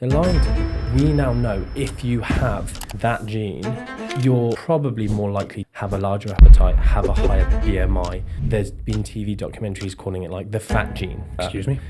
They're lying to people. We now know if you have that gene, you're probably more likely to have a larger appetite, have a higher BMI. There's been TV documentaries calling it like the fat gene. Excuse me?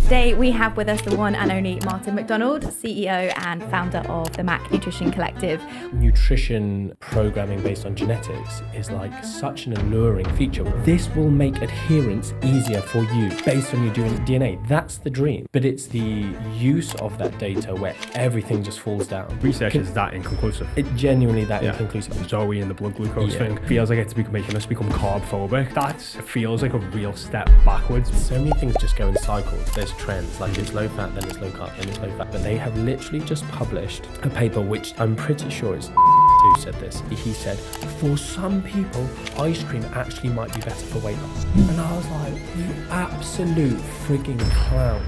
Today we have with us the one and only MacDonald, CEO and founder of the Mac Nutrition Collective. Nutrition programming based on genetics is like such an alluring feature. This will make adherence easier for you based on your DNA. That's the dream. But it's the use of that data where everything just falls down. Research is that inconclusive. It genuinely that inconclusive. Zoe and the blood glucose thing feels like it's making us become carb phobic. That feels like a real step backwards. So many things just go in cycles. There's trends, like it's low fat, then it's low carb, then it's low fat. But they have literally just published a paper, which I'm pretty sure it's who said this. He said, for some people, ice cream actually might be better for weight loss. And I was like, you absolute freaking clown.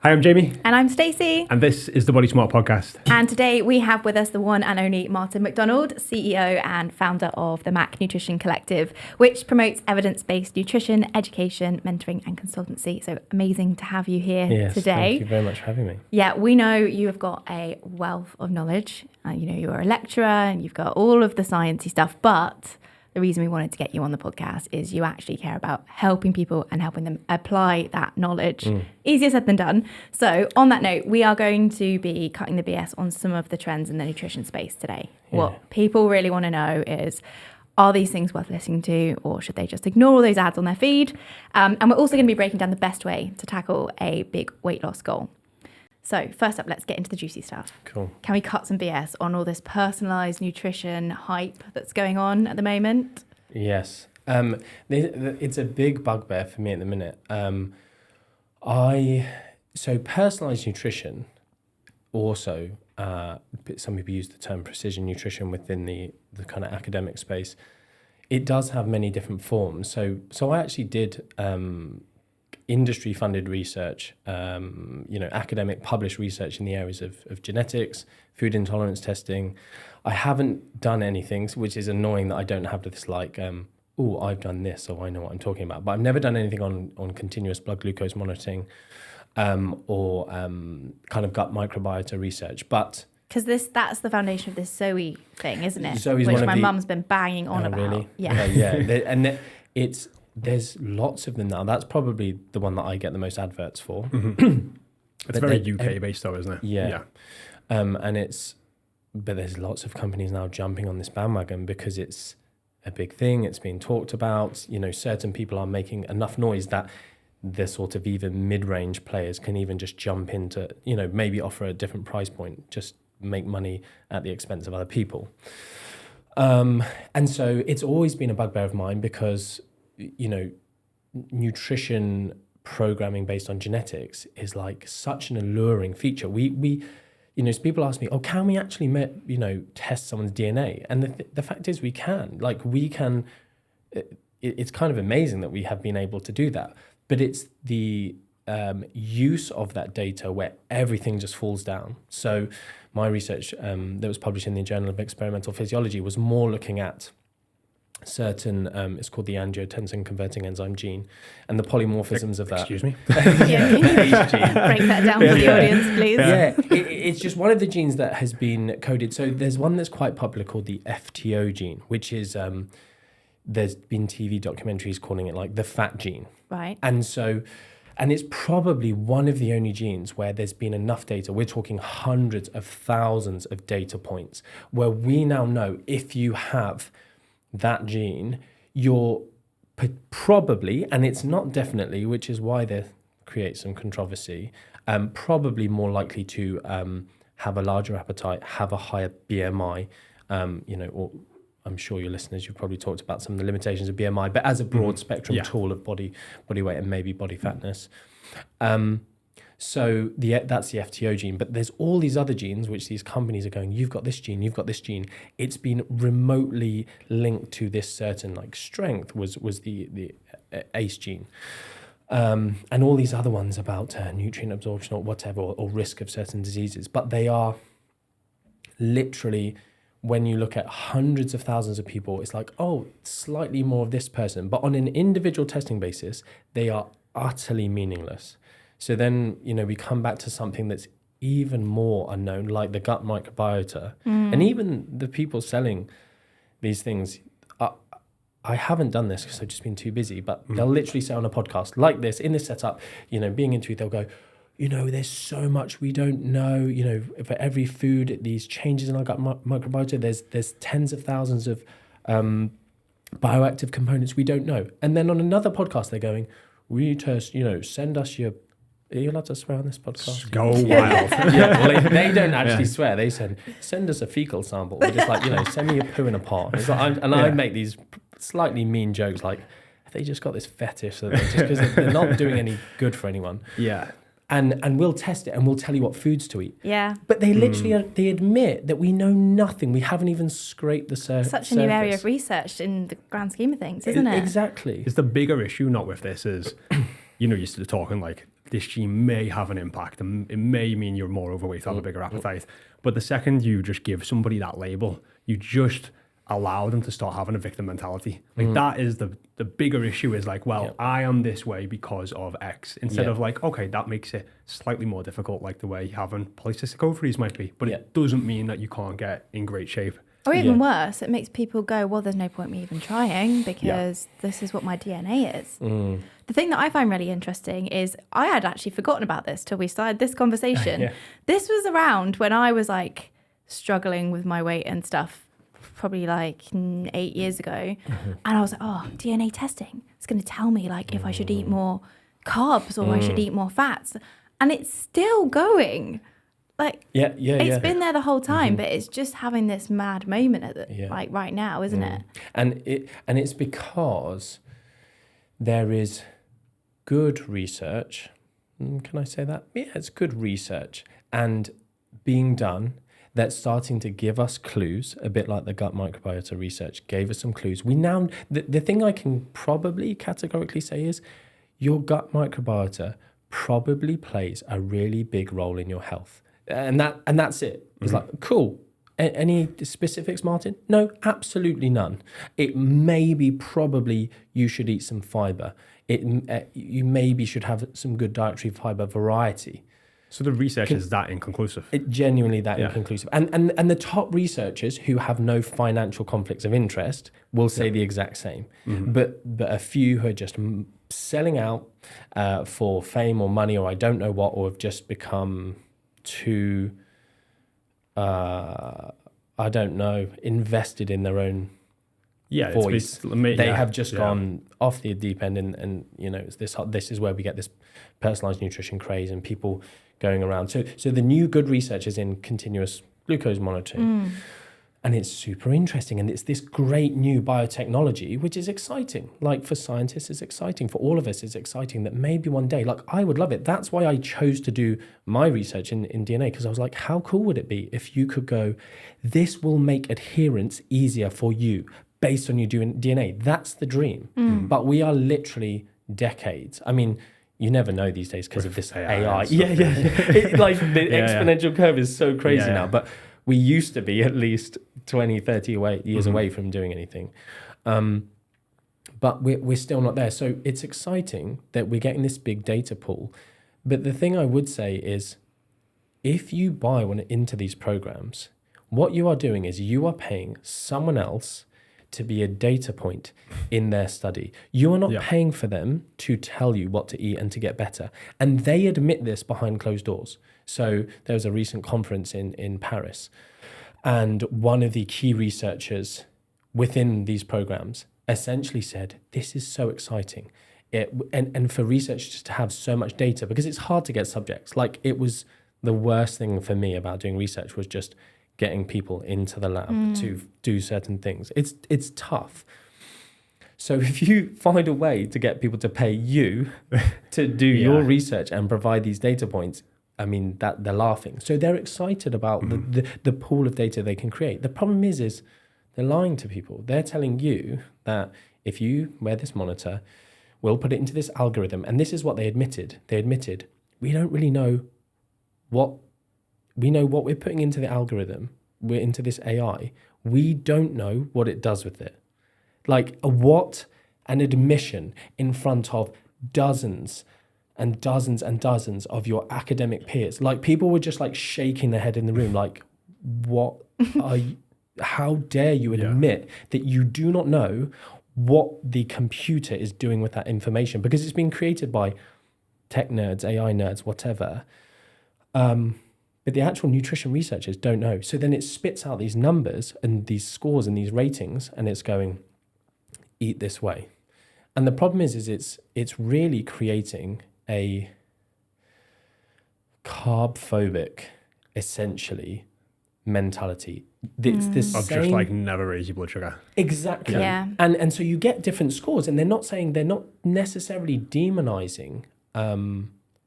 Hi, I'm Jamie. And I'm Stacey. And this is the BodySmartPodcast. And today we have with us the one and only MacDonald, CEO and founder of the Mac Nutrition Collective, which promotes evidence-based nutrition, education, mentoring and consultancy. So amazing to have you here today. Thank you very much for having me. Yeah, we know you have got a wealth of knowledge. You're a lecturer and you've got all of the sciencey stuff, but the reason we wanted to get you on the podcast is you actually care about helping people and helping them apply that knowledge. Easier said than done. So on that note, we are going to be cutting the BS on some of the trends in the nutrition space today. Yeah. What people really want to know is, are these things worth listening to, or should they just ignore all those ads on their feed? And we're also going to be breaking down the best way to tackle a big weight loss goal. So first up, let's get into the juicy stuff. Cool. Can we cut some BS on all this personalised nutrition hype that's going on at the moment? Yes. It's a big bugbear for me at the minute. So personalised nutrition, also, some people use the term precision nutrition within the kind of academic space. It does have many different forms. So I actually did industry-funded research, academic published research in the areas of genetics, food intolerance testing. I haven't done anything, which is annoying that I don't have this I've done this, so I know what I'm talking about. But I've never done anything on continuous blood glucose monitoring or kind of gut microbiota research. But because that's the foundation of this Zoe thing, isn't it? Zoe's which one of my mum's been banging on about. Really? Yeah. There's lots of them now. That's probably the one that I get the most adverts for. Mm-hmm. It's very UK based though, isn't it? Yeah. But there's lots of companies now jumping on this bandwagon because it's a big thing. It's being talked about. Certain people are making enough noise that the sort of even mid-range players can even just jump into, maybe offer a different price point, just make money at the expense of other people. And so it's always been a bugbear of mine because nutrition programming based on genetics is like such an alluring feature. So people ask me, can we actually, test someone's DNA? And the fact is we can. Like we can, it's kind of amazing that we have been able to do that. But it's the use of that data where everything just falls down. So my research that was published in the Journal of Experimental Physiology was more looking at certain, it's called the angiotensin converting enzyme gene, and the polymorphisms of that. Excuse me? Can you break that down for the audience, please? Yeah, it's just one of the genes that has been coded. So there's one that's quite popular called the FTO gene, which is, there's been TV documentaries calling it like the fat gene. Right. And it's probably one of the only genes where there's been enough data. We're talking hundreds of thousands of data points where we now know if you have that gene, you're probably, and it's not definitely, which is why there creates some controversy, probably more likely to have a larger appetite, have a higher BMI, or I'm sure your listeners, you've probably talked about some of the limitations of BMI, but as a broad spectrum tool of body weight and maybe body fatness. So that's the FTO gene, but there's all these other genes which these companies are going, you've got this gene, you've got this gene. It's been remotely linked to this certain strength was the ACE gene. And all these other ones about nutrient absorption or whatever, or risk of certain diseases. But they are literally, when you look at hundreds of thousands of people, it's like, slightly more of this person. But on an individual testing basis, they are utterly meaningless. So then, we come back to something that's even more unknown, like the gut microbiota. And even the people selling these things, I haven't done this because I've just been too busy, but they'll literally say on a podcast like this, in this setup, being into it, they'll go, there's so much we don't know, for every food, these changes in our gut microbiota, there's tens of thousands of bioactive components we don't know. And then on another podcast, they're going, we test, send us your... Are you allowed to swear on this podcast? Go wild. Well, they don't actually swear. They send us a fecal sample. We're just like, send me your poo in a pot. It's like, I make these slightly mean jokes like, have they just got this fetish that just because they're not doing any good for anyone? Yeah. And we'll test it and we'll tell you what foods to eat. Yeah. But they literally they admit that we know nothing. We haven't even scraped the surface. Such a new area of research in the grand scheme of things, isn't it? Exactly. It's the bigger issue, not with this, is, you're still talking like, this gene may have an impact and it may mean you're more overweight, have a bigger appetite. But the second you just give somebody that label, you just allow them to start having a victim mentality. Like that is the bigger issue, is like, well, I am this way because of X, instead of like, okay, that makes it slightly more difficult, like the way having polycystic ovaries might be. But it doesn't mean that you can't get in great shape. Or even worse, it makes people go, well, there's no point me even trying because this is what my DNA is. The thing that I find really interesting is I had actually forgotten about this till we started this conversation. This was around when I was like struggling with my weight and stuff, probably like 8 years ago. And I was like, oh, DNA testing. It's going to tell me like if I should eat more carbs or I should eat more fats. And it's still going. Like, it's been there the whole time, but it's just having this mad moment at the, like right now, isn't it? And it's because there is good research. Can I say that? Yeah, it's good research and being done that's starting to give us clues, a bit like the gut microbiota research gave us some clues. We now, the thing I can probably categorically say is your gut microbiota probably plays a really big role in your health. And that's it. It's like, cool. Any specifics, Martin? No, absolutely none. It maybe probably you should eat some fiber. You maybe should have some good dietary fiber variety. So the research is that inconclusive. Genuinely that inconclusive. And the top researchers who have no financial conflicts of interest will say the exact same. But a few who are just selling out for fame or money or I don't know what, or have just become too, I don't know, invested in their own voice. They have just gone off the deep end and it's this is where we get this personalized nutrition craze and people going around. So the new good research is in continuous glucose monitoring. And it's super interesting. And it's this great new biotechnology, which is exciting. Like for scientists, it's exciting. For all of us, it's exciting that maybe one day, like I would love it. That's why I chose to do my research in DNA, because I was like, how cool would it be if you could go, this will make adherence easier for you based on you doing DNA. That's the dream. But we are literally decades. I mean, you never know these days because of this AI. Like the exponential curve is so crazy now. But we used to be at least 20, 30 years away from doing anything. But we're still not there. So it's exciting that we're getting this big data pool. But the thing I would say is, if you buy one into these programs, what you are doing is you are paying someone else to be a data point in their study. You are not paying for them to tell you what to eat and to get better. And they admit this behind closed doors. So there was a recent conference in Paris, and one of the key researchers within these programs essentially said, this is so exciting. And for researchers to have so much data, because it's hard to get subjects. Like, it was the worst thing for me about doing research was just getting people into the lab to do certain things. It's tough. So if you find a way to get people to pay you to do your research and provide these data points, I mean, that they're laughing. So they're excited about the pool of data they can create. The problem is they're lying to people. They're telling you that if you wear this monitor, we'll put it into this algorithm. And this is what they admitted. They admitted, we don't really know what we're putting into the algorithm. We're into this AI. We don't know what it does with it. Like, what an admission in front of dozens and dozens and dozens of your academic peers. Like, people were just like shaking their head in the room, like, what are you, how dare you admit that you do not know what the computer is doing with that information, because it's been created by tech nerds, AI nerds, whatever. But the actual nutrition researchers don't know. So then it spits out these numbers and these scores and these ratings, and it's going, eat this way. And the problem is it's really creating a carb-phobic, essentially, mentality. It's the Of same, just like never raise your blood sugar. exactly. Yeah. And so you get different scores, and they're not necessarily demonizing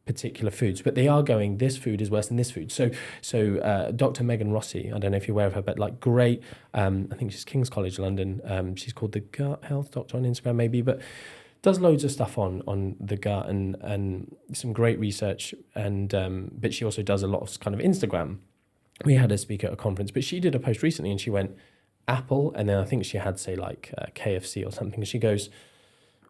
particular foods, but they are going, this food is worse than this food. So Dr. Megan Rossi, I don't know if you're aware of her, but like great, I think she's King's College London. She's called the Gut Health Doctor on Instagram maybe, but does loads of stuff on the gut and some great research. And but she also does a lot of kind of Instagram. We had her speak at a conference, but she did a post recently and she went, Apple, and then I think she had, say, like KFC or something. And she goes,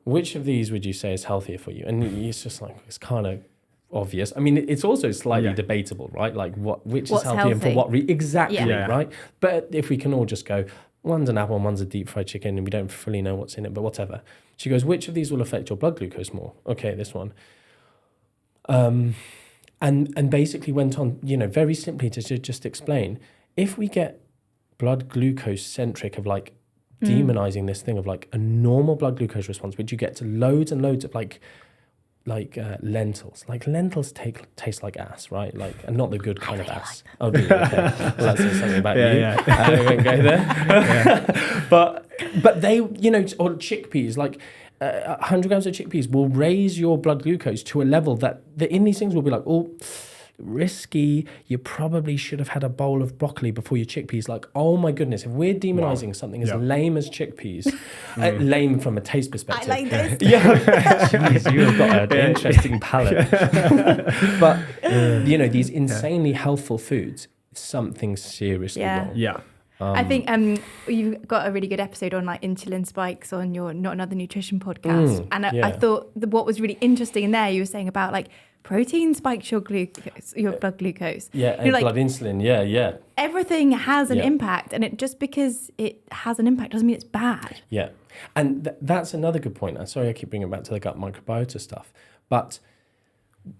which of these would you say is healthier for you? And it's just like, it's kind of obvious. I mean, it's also slightly debatable, right? Like which What's is healthy and for what exactly, Yeah. right? But if we can all just go, one's an apple and one's a deep fried chicken, and we don't fully know what's in it, but whatever. She goes, which of these will affect your blood glucose more? Okay, this one. And basically went on, very simply to just explain, if we get blood glucose centric of like demonizing this thing of like a normal blood glucose response, which you get to loads and loads of like lentils. Like lentils taste like ass, right? Like, and not the good kind of ass. Oh, do you? Okay. Well, that says something about you. I won't go there. But they, or chickpeas, like 100 grams of chickpeas will raise your blood glucose to a level that in these things will be like, oh, risky. You probably should have had a bowl of broccoli before your chickpeas. Like, oh my goodness, if we're demonizing something as lame as chickpeas, lame from a taste perspective. I like this. Jeez, you have got an interesting palate. But these insanely healthful foods, something seriously wrong. Yeah. I think you've got a really good episode on like insulin spikes on your Not Another Nutrition podcast. And I thought what was really interesting in there, you were saying about like protein spikes your glucose, your blood glucose. Yeah, and blood insulin. Yeah. Everything has an impact, and it just because it has an impact doesn't mean it's bad. Yeah, and that's another good point. I'm sorry I keep bringing it back to the gut microbiota stuff, but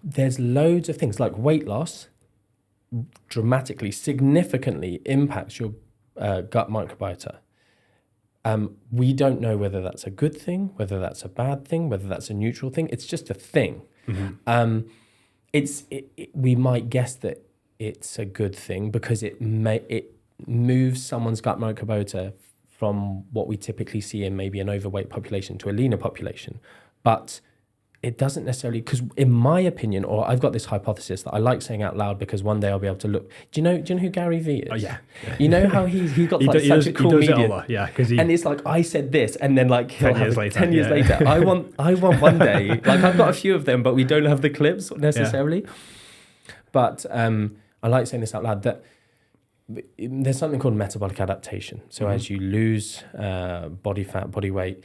there's loads of things like weight loss dramatically, significantly impacts your gut microbiota. We don't know whether that's a good thing, whether that's a bad thing, whether that's a neutral thing. It's just a thing. Mm-hmm. We might guess that it's a good thing because it moves someone's gut microbiota from what we typically see in maybe an overweight population to a leaner population, but it doesn't necessarily, because in my opinion, or I've got this hypothesis that I like saying out loud because one day I'll be able to look. Do you know who Gary Vee is? Oh yeah. You know how he got such a cool medium. It a lot, and it's like I said this, and then like 10 years later. 10 years later, I want one day. Like I've got a few of them, but we don't have the clips necessarily. Yeah. But I like saying this out loud that there's something called metabolic adaptation. So as you lose body fat, body weight,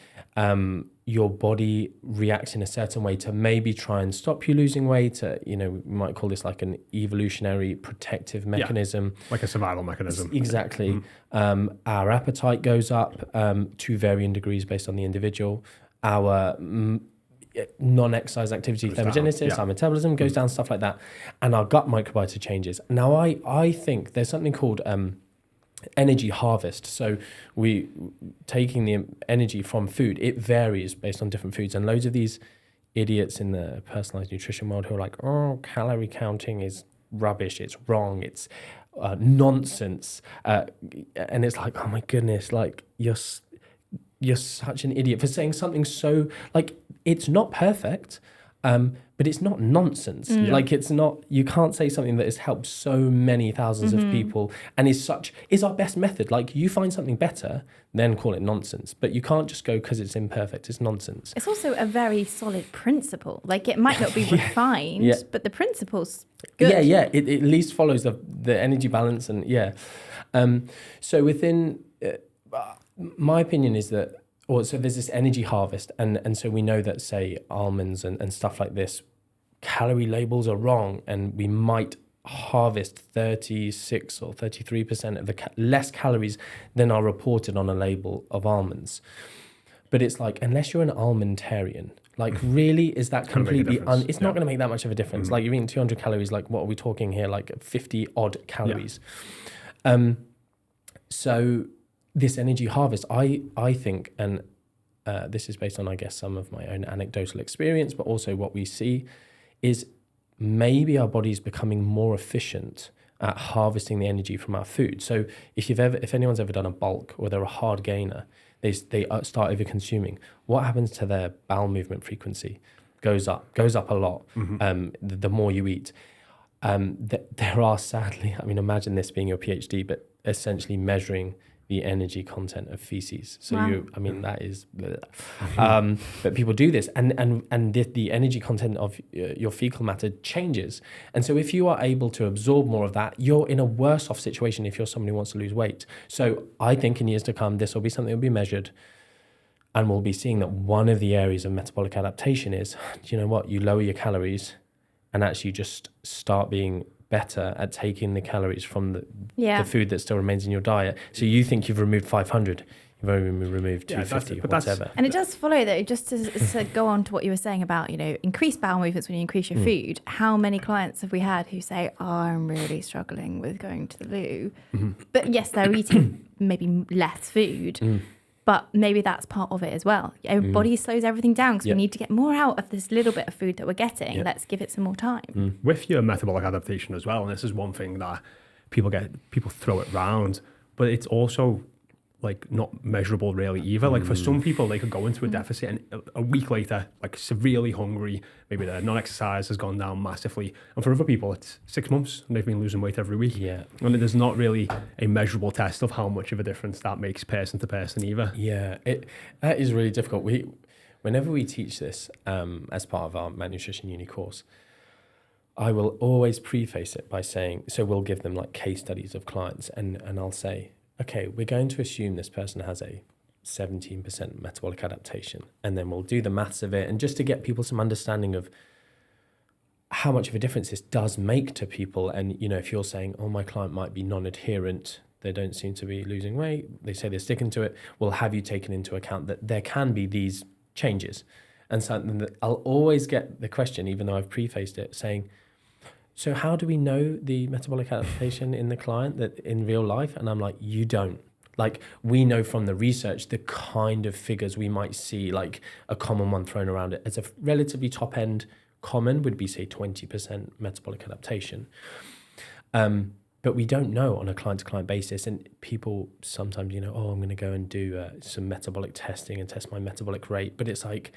your body reacts in a certain way to maybe try and stop you losing weight. We might call this like an evolutionary protective mechanism. Yeah, like a survival mechanism. Exactly. Our appetite goes up to varying degrees based on the individual. Our non-exercise activity, thermogenesis, our metabolism goes down, stuff like that. And our gut microbiota changes. Now, I think there's something called energy harvest. So we taking the energy from food, it varies based on different foods, and loads of these idiots in the personalized nutrition world who are like, oh, calorie counting is rubbish, it's wrong, it's nonsense, and it's like, oh my goodness, like you're such an idiot for saying something so, like, it's not perfect, but it's not nonsense. Like, it's not, you can't say something that has helped so many thousands of people and is our best method. Like, you find something better, then call it nonsense. But you can't just go because it's imperfect, it's nonsense. It's also a very solid principle. Like, it might not be refined, but the principle's good. Yeah. It at least follows the energy balance and so within, my opinion is that or so there's this energy harvest, and so we know that, say, almonds and stuff like this, calorie labels are wrong, and we might harvest 36 or 33% of the less calories than are reported on a label of almonds. But it's like, unless you're an almondarian, like, really, is that completely it's not going to make that much of a difference. Like, you're eating 200 calories, like, what are we talking here, like 50 odd calories. So this energy harvest, I think, and this is based on, I guess, some of my own anecdotal experience, but also what we see is maybe our body's becoming more efficient at harvesting the energy from our food. So if anyone's ever done a bulk or they're a hard gainer, they start over consuming. What happens to their bowel movement frequency? Goes up a lot. The more you eat. There are, sadly, I mean, imagine this being your PhD, but essentially measuring the energy content of feces. So that is, but people do this, and the energy content of your fecal matter changes. And so if you are able to absorb more of that, you're in a worse off situation if you're somebody who wants to lose weight. So I think in years to come, this will be something that will be measured, and we'll be seeing that one of the areas of metabolic adaptation is, do you know what, you lower your calories and actually just start being better at taking the calories from the food that still remains in your diet. So you think you've removed 500, you've only removed 250, whatever. And it does follow, though, just to go on to what you were saying about, increased bowel movements when you increase your food. How many clients have we had who say, oh, I'm really struggling with going to the loo? But yes, they're eating maybe less food. But maybe that's part of it as well. Our body slows everything down because we need to get more out of this little bit of food that we're getting. Let's give it some more time. With your metabolic adaptation as well, and this is one thing that people throw it round, but it's also like not measurable really either. Like for some people, they could go into a deficit and a week later, like severely hungry, maybe their non-exercise has gone down massively. And for other people, it's 6 months and they've been losing weight every week. Yeah. And there's not really a measurable test of how much of a difference that makes person to person either. Yeah, that is really difficult. Whenever we teach this as part of our malnutrition uni course, I will always preface it by saying, so we'll give them like case studies of clients, and I'll say, okay, we're going to assume this person has a 17% metabolic adaptation, and then we'll do the maths of it, and just to get people some understanding of how much of a difference this does make to people. And, if you're saying, oh, my client might be non-adherent, they don't seem to be losing weight, they say they're sticking to it, well, have you taken into account that there can be these changes? And something that I'll always get the question, even though I've prefaced it, saying, so how do we know the metabolic adaptation in the client that in real life? And I'm like, you don't. Like, we know from the research the kind of figures we might see, like a common one thrown around it as a relatively top end common would be, say, 20% metabolic adaptation. But we don't know on a client-to-client basis. And people sometimes, oh, I'm going to go and do some metabolic testing and test my metabolic rate. But it's like,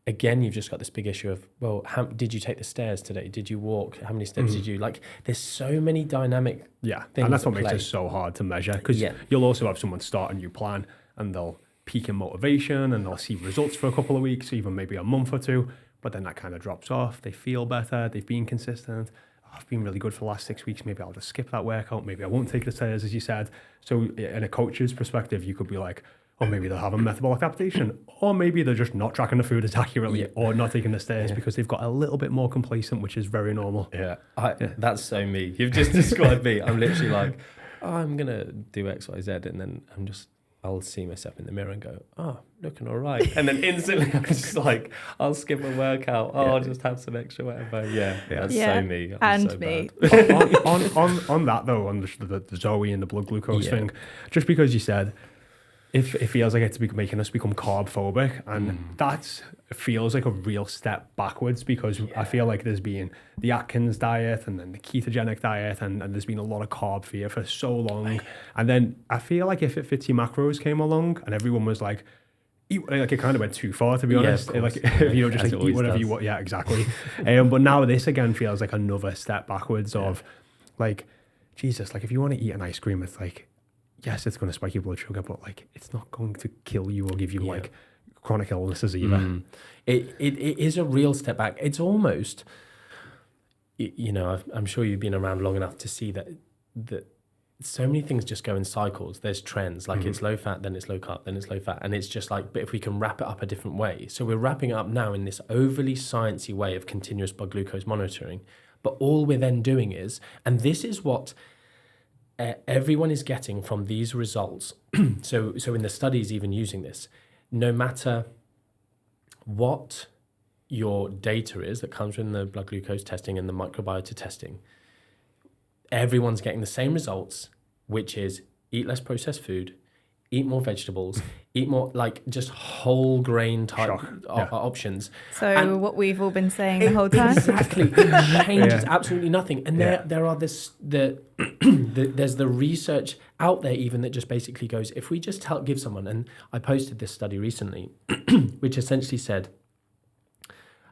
again, you've just got this big issue of, well, how did you take the stairs today? Did you walk? How many steps did you? Like, there's so many dynamic things. And that's what makes it so hard to measure, because you'll also have someone start a new plan and they'll peak in motivation and they'll see results for a couple of weeks, even maybe a month or two, but then that kind of drops off. They feel better. They've been consistent. I've been really good for the last 6 weeks. Maybe I'll just skip that workout. Maybe I won't take the stairs, as you said. So in a coach's perspective, you could be like, or maybe they'll have a metabolic adaptation, or maybe they're just not tracking the food as accurately, or not taking the stairs because they've got a little bit more complacent, which is very normal. That's so me. You've just described me. I'm literally like, oh, I'm going to do X, Y, Z, and then I'll see myself in the mirror and go, oh, looking all right. And then instantly I'm just like, I'll skip a workout. Oh, I'll just have some extra whatever. That's so me. I'm and so me. on that though, on the Zoe and the blood glucose thing, just because you said, if it feels like it's making us become carb phobic, and that feels like a real step backwards, because I feel like there's been the Atkins diet and then the ketogenic diet, and there's been a lot of carb fear for so long. And then I feel like if It Fits Your Macros came along and everyone was like, eat, like, it kind of went too far, to be honest. Like, just like eat whatever you want. Yeah, exactly. But now this again feels like another step backwards of like, Jesus, like if you want to eat an ice cream, it's like, yes, it's going to spike your blood sugar, but like it's not going to kill you or give you like chronic illnesses either. It is a real step back. It's almost, I'm sure you've been around long enough to see that so many things just go in cycles. There's trends, like it's low fat, then it's low carb, then it's low fat. And it's just like, but if we can wrap it up a different way. So we're wrapping it up now in this overly sciencey way of continuous blood glucose monitoring. But all we're then doing is, and this is what everyone is getting from these results. So in the studies, even using this, no matter what your data is that comes from the blood glucose testing and the microbiota testing, everyone's getting the same results, which is eat less processed food, eat more vegetables, eat more like just whole grain type options. So And what we've all been saying the whole time. Exactly. It changes absolutely nothing. And there are there's the research out there even that just basically goes, if we just give someone, and I posted this study recently, which essentially said,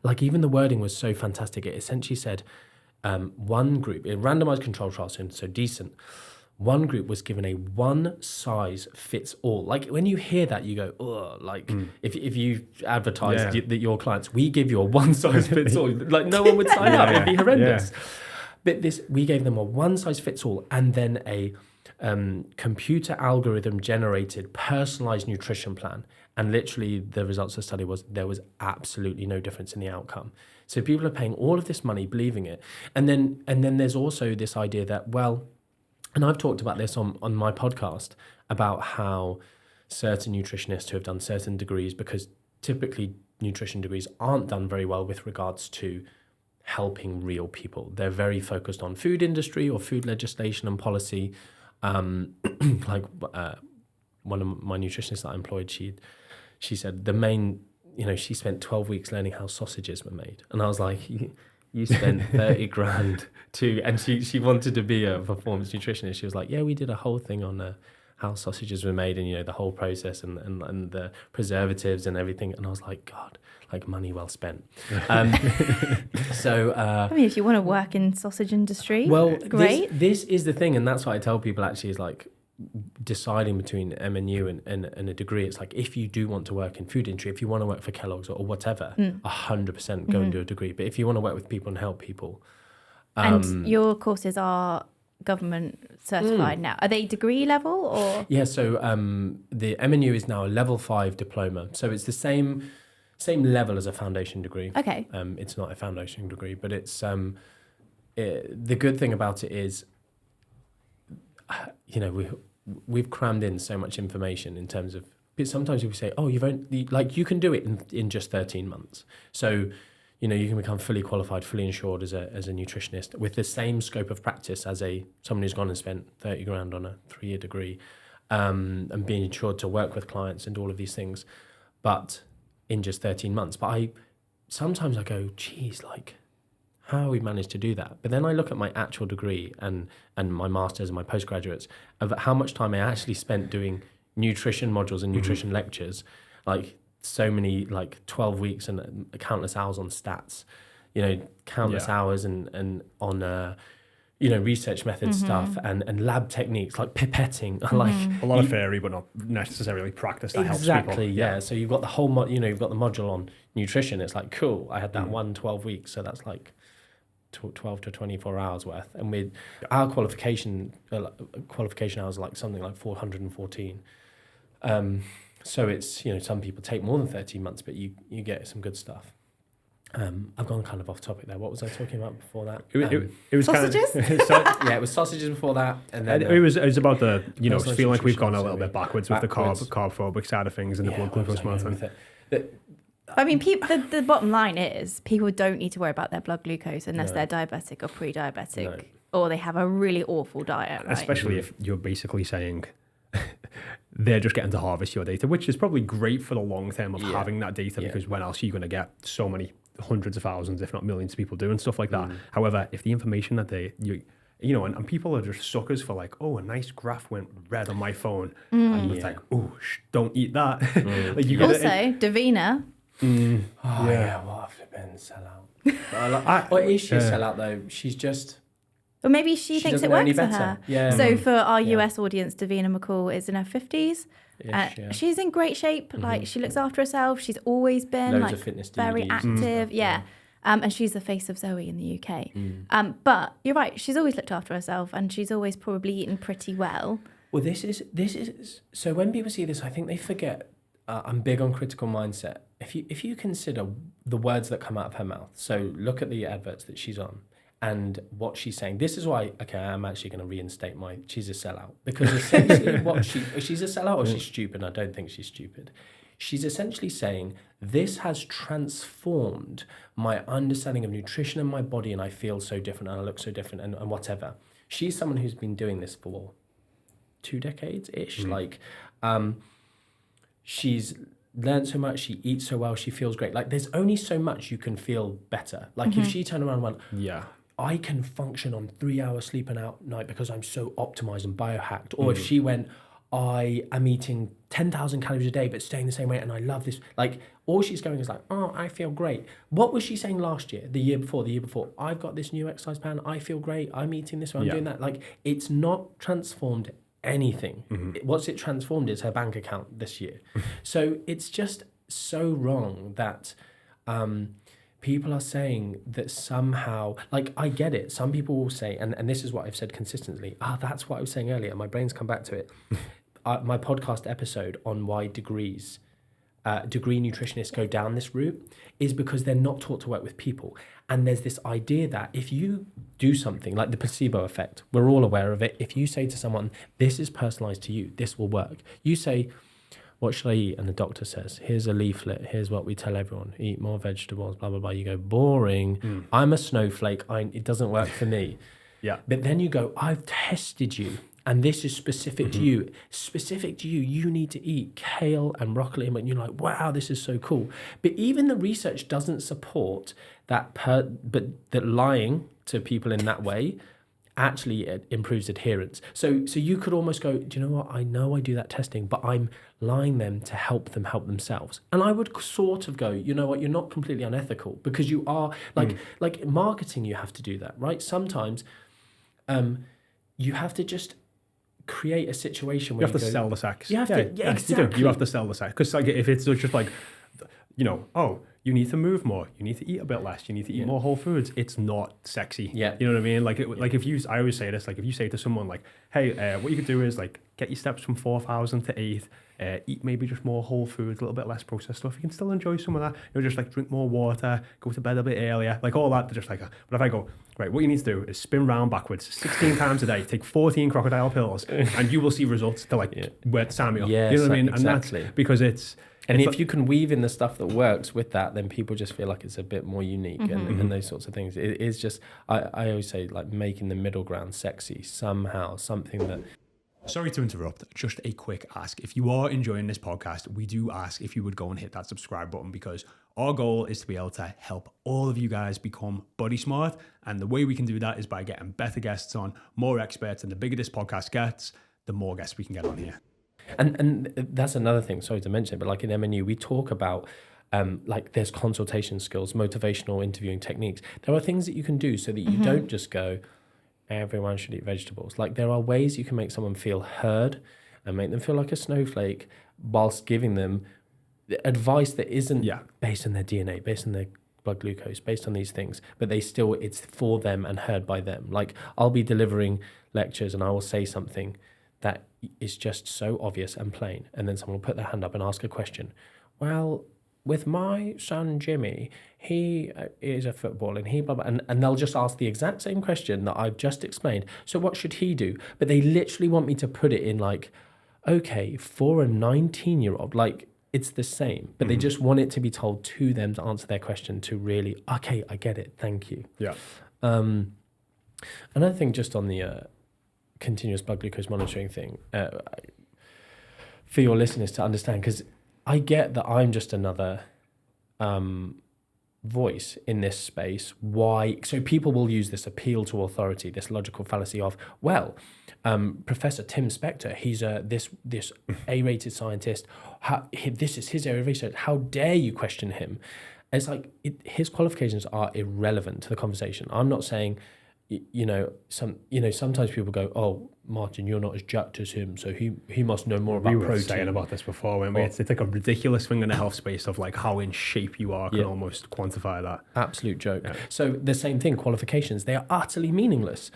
like even the wording was so fantastic. It essentially said one group, a randomized control trial, so decent. One group was given a one size fits all. Like when you hear that, you go, oh, like if you advertise that your clients, we give you a one size fits all. Like no one would sign up. It'd be horrendous. But we gave them a one size fits all, and then a computer algorithm generated personalized nutrition plan. And literally the results of the study was there was absolutely no difference in the outcome. So people are paying all of this money, believing it. And then there's also this idea that, well, and I've talked about this on my podcast about how certain nutritionists who have done certain degrees, because typically nutrition degrees aren't done very well with regards to helping real people. They're very focused on food industry or food legislation and policy. Like one of my nutritionists that I employed, she said the main, she spent 12 weeks learning how sausages were made. And I was like, you spent 30 grand too. And she wanted to be a performance nutritionist. She was like, yeah, we did a whole thing on how sausages were made and, the whole process and the preservatives and everything. And I was like, God, like money well spent. So, I mean, if you want to work in sausage industry, well, great. This is the thing. And that's what I tell people actually is like, deciding between MNU and a degree. It's like, if you do want to work in food industry, if you want to work for Kellogg's or whatever, 100% go and do a degree. But if you want to work with people and help people. And your courses are government certified now. Are they degree level or? Yeah, so the MNU is now a level 5 diploma. So it's the same level as a foundation degree. Okay. It's not a foundation degree, but it's the good thing about it is, we've crammed in so much information in terms of, but sometimes people say, oh, you can do it in just 13 months. So, you can become fully qualified, fully insured as a nutritionist with the same scope of practice as someone who's gone and spent 30 grand on a 3-year degree, and being insured to work with clients and all of these things, but in just 13 months. But sometimes I go, geez, like, how we managed to do that. But then I look at my actual degree and my master's and my postgraduates of how much time I actually spent doing nutrition modules and nutrition lectures, like so many, like 12 weeks and countless hours on stats, countless hours and on, research method stuff and lab techniques like pipetting, like a lot of theory, but not necessarily practice that helps people. Exactly, yeah. So you've got the whole, you've got the module on nutrition. It's like, cool, I had that 12 weeks. So that's like 12 to 24 hours worth, and our qualification hours are like something like 414. So it's, some people take more than 13 months, but you get some good stuff. I've gone kind of off topic there. What was I talking about before that? It was sausages. It was sausages before that, and then it was about the I feel like we've gone a little bit backwards with the carb phobic side of things and the blood glucose monitoring. I mean, the bottom line is people don't need to worry about their blood glucose unless they're diabetic or pre-diabetic or they have a really awful diet, right? Especially if you're basically saying they're just getting to harvest your data, which is probably great for the long term of having that data, because when else are you going to get so many hundreds of thousands, if not millions of people doing stuff like that? However, if the information that and people are just suckers for like, oh, a nice graph went red on my phone, and it's like, oh, don't eat that. Like you also, Davina. What a flipping sellout. Or is she a sellout though? She's just... Or maybe she thinks it works for her. Yeah. So for our US audience, Davina McCall is in her 50s. She's in great shape. Like she looks after herself. She's always been Loads of fitness very DVDs active. And she's the face of Zoe in the UK. But you're right, she's always looked after herself and she's always probably eaten pretty well. Well, this is so when people see this, I think they forget. I'm big on critical mindset. If you consider the words that come out of her mouth, so look at the adverts that she's on and what she's saying. This is why, okay, I'm actually going to reinstate she's a sellout, because essentially she's a sellout or she's stupid. I don't think she's stupid. She's essentially saying this has transformed my understanding of nutrition and my body, and I feel so different and I look so different and whatever. She's someone who's been doing this for 2 decades-ish. She's learned so much, she eats so well, she feels great. Like, there's only so much you can feel better. Like, if she turned around and went, Yeah. I can function on 3 hours sleep and out night because I'm so optimized and biohacked. Or if she went, I am eating 10,000 calories a day but staying the same weight and I love this. Like, all she's going is like, oh, I feel great. What was she saying last year, the year before? I've got this new exercise plan, I feel great, I'm eating this, I'm doing that. Like, it's not transformed anything. What's it transformed is her bank account this year. So it's just so wrong that people are saying that somehow, like, I get it. Some people will say, and this is what I've said consistently, that's what I was saying earlier, my brain's come back to it. My podcast episode on why degree nutritionists go down this route is because they're not taught to work with people. And there's this idea that if you do something like the placebo effect, we're all aware of it. If you say to someone, this is personalized to you, this will work. You say, what should I eat? And the doctor says, here's a leaflet. Here's what we tell everyone. Eat more vegetables, blah, blah, blah. You go, boring. I'm a snowflake. It doesn't work for me. Yeah. But then you go, I've tested you. And this is specific to you. Specific to you. You need to eat kale and broccoli. And you're like, wow, this is so cool. But even the research doesn't support that, but that lying to people in that way actually improves adherence. So you could almost go, do you know what? I know I do that testing, but I'm lying them to help them help themselves. And I would sort of go, you know what? You're not completely unethical, because you are like marketing. You have to do that, right? Sometimes you have to just create a situation where you have to sell the sex. You have to, exactly. You have to sell the sex, because like, if it's just like, you know, oh, you need to move more, you need to eat a bit less, you need to eat more whole foods, it's not sexy. Yeah. You know what I mean? Like, like if you, I always say this, like if you say to someone like, hey, what you could do is like get your steps from 4,000 to 8, eat maybe just more whole foods, a little bit less processed stuff. You can still enjoy some of that. You know, just like drink more water, go to bed a bit earlier, like all that. They're just like, but if I go, right, what you need to do is spin round backwards 16 times a day, take 14 crocodile pills, and you will see results to like where sign me up. Yes, you know what I mean? exactly. And that's because it's. And if you can weave in the stuff that works with that, then people just feel like it's a bit more unique and those sorts of things. It is just, I always say, like, making the middle ground sexy somehow, something that... Sorry to interrupt, just a quick ask. If you are enjoying this podcast, we do ask if you would go and hit that subscribe button, because our goal is to be able to help all of you guys become body smart. And the way we can do that is by getting better guests on, more experts. And the bigger this podcast gets, the more guests we can get on here. And that's another thing, sorry to mention it, but like in MNU, we talk about like there's consultation skills, motivational interviewing techniques. There are things that you can do so that you don't just go, everyone should eat vegetables. Like, there are ways you can make someone feel heard and make them feel like a snowflake whilst giving them advice that isn't based on their DNA, based on their blood glucose, based on these things, but it's for them and heard by them. Like, I'll be delivering lectures and I will say something that is just so obvious and plain, and then someone will put their hand up and ask a question. Well, with my son Jimmy, he is a footballer and he blah, blah, and they'll just ask the exact same question that I've just explained. So what should he do? But they literally want me to put it in like, okay, for a 19-year-old, like, it's the same, but they just want it to be told to them to answer their question, to really, okay, I get it, thank you. Yeah. Another thing just on the continuous blood glucose monitoring thing, for your listeners to understand, because I get that I'm just another voice in this space. Why? So people will use this appeal to authority, this logical fallacy of, well, Professor Tim Spector, he's this A-rated scientist. This is his area of research. How dare you question him? It's like his qualifications are irrelevant to the conversation. I'm not saying sometimes people go, oh, Martin, you're not as jacked as him, so he must know more about We were protein. saying about this before, weren't we? It's like a ridiculous thing in the health space of like how in shape you are can Yeah. almost quantify that. Absolute joke. Yeah. So the same thing, qualifications, they are utterly meaningless.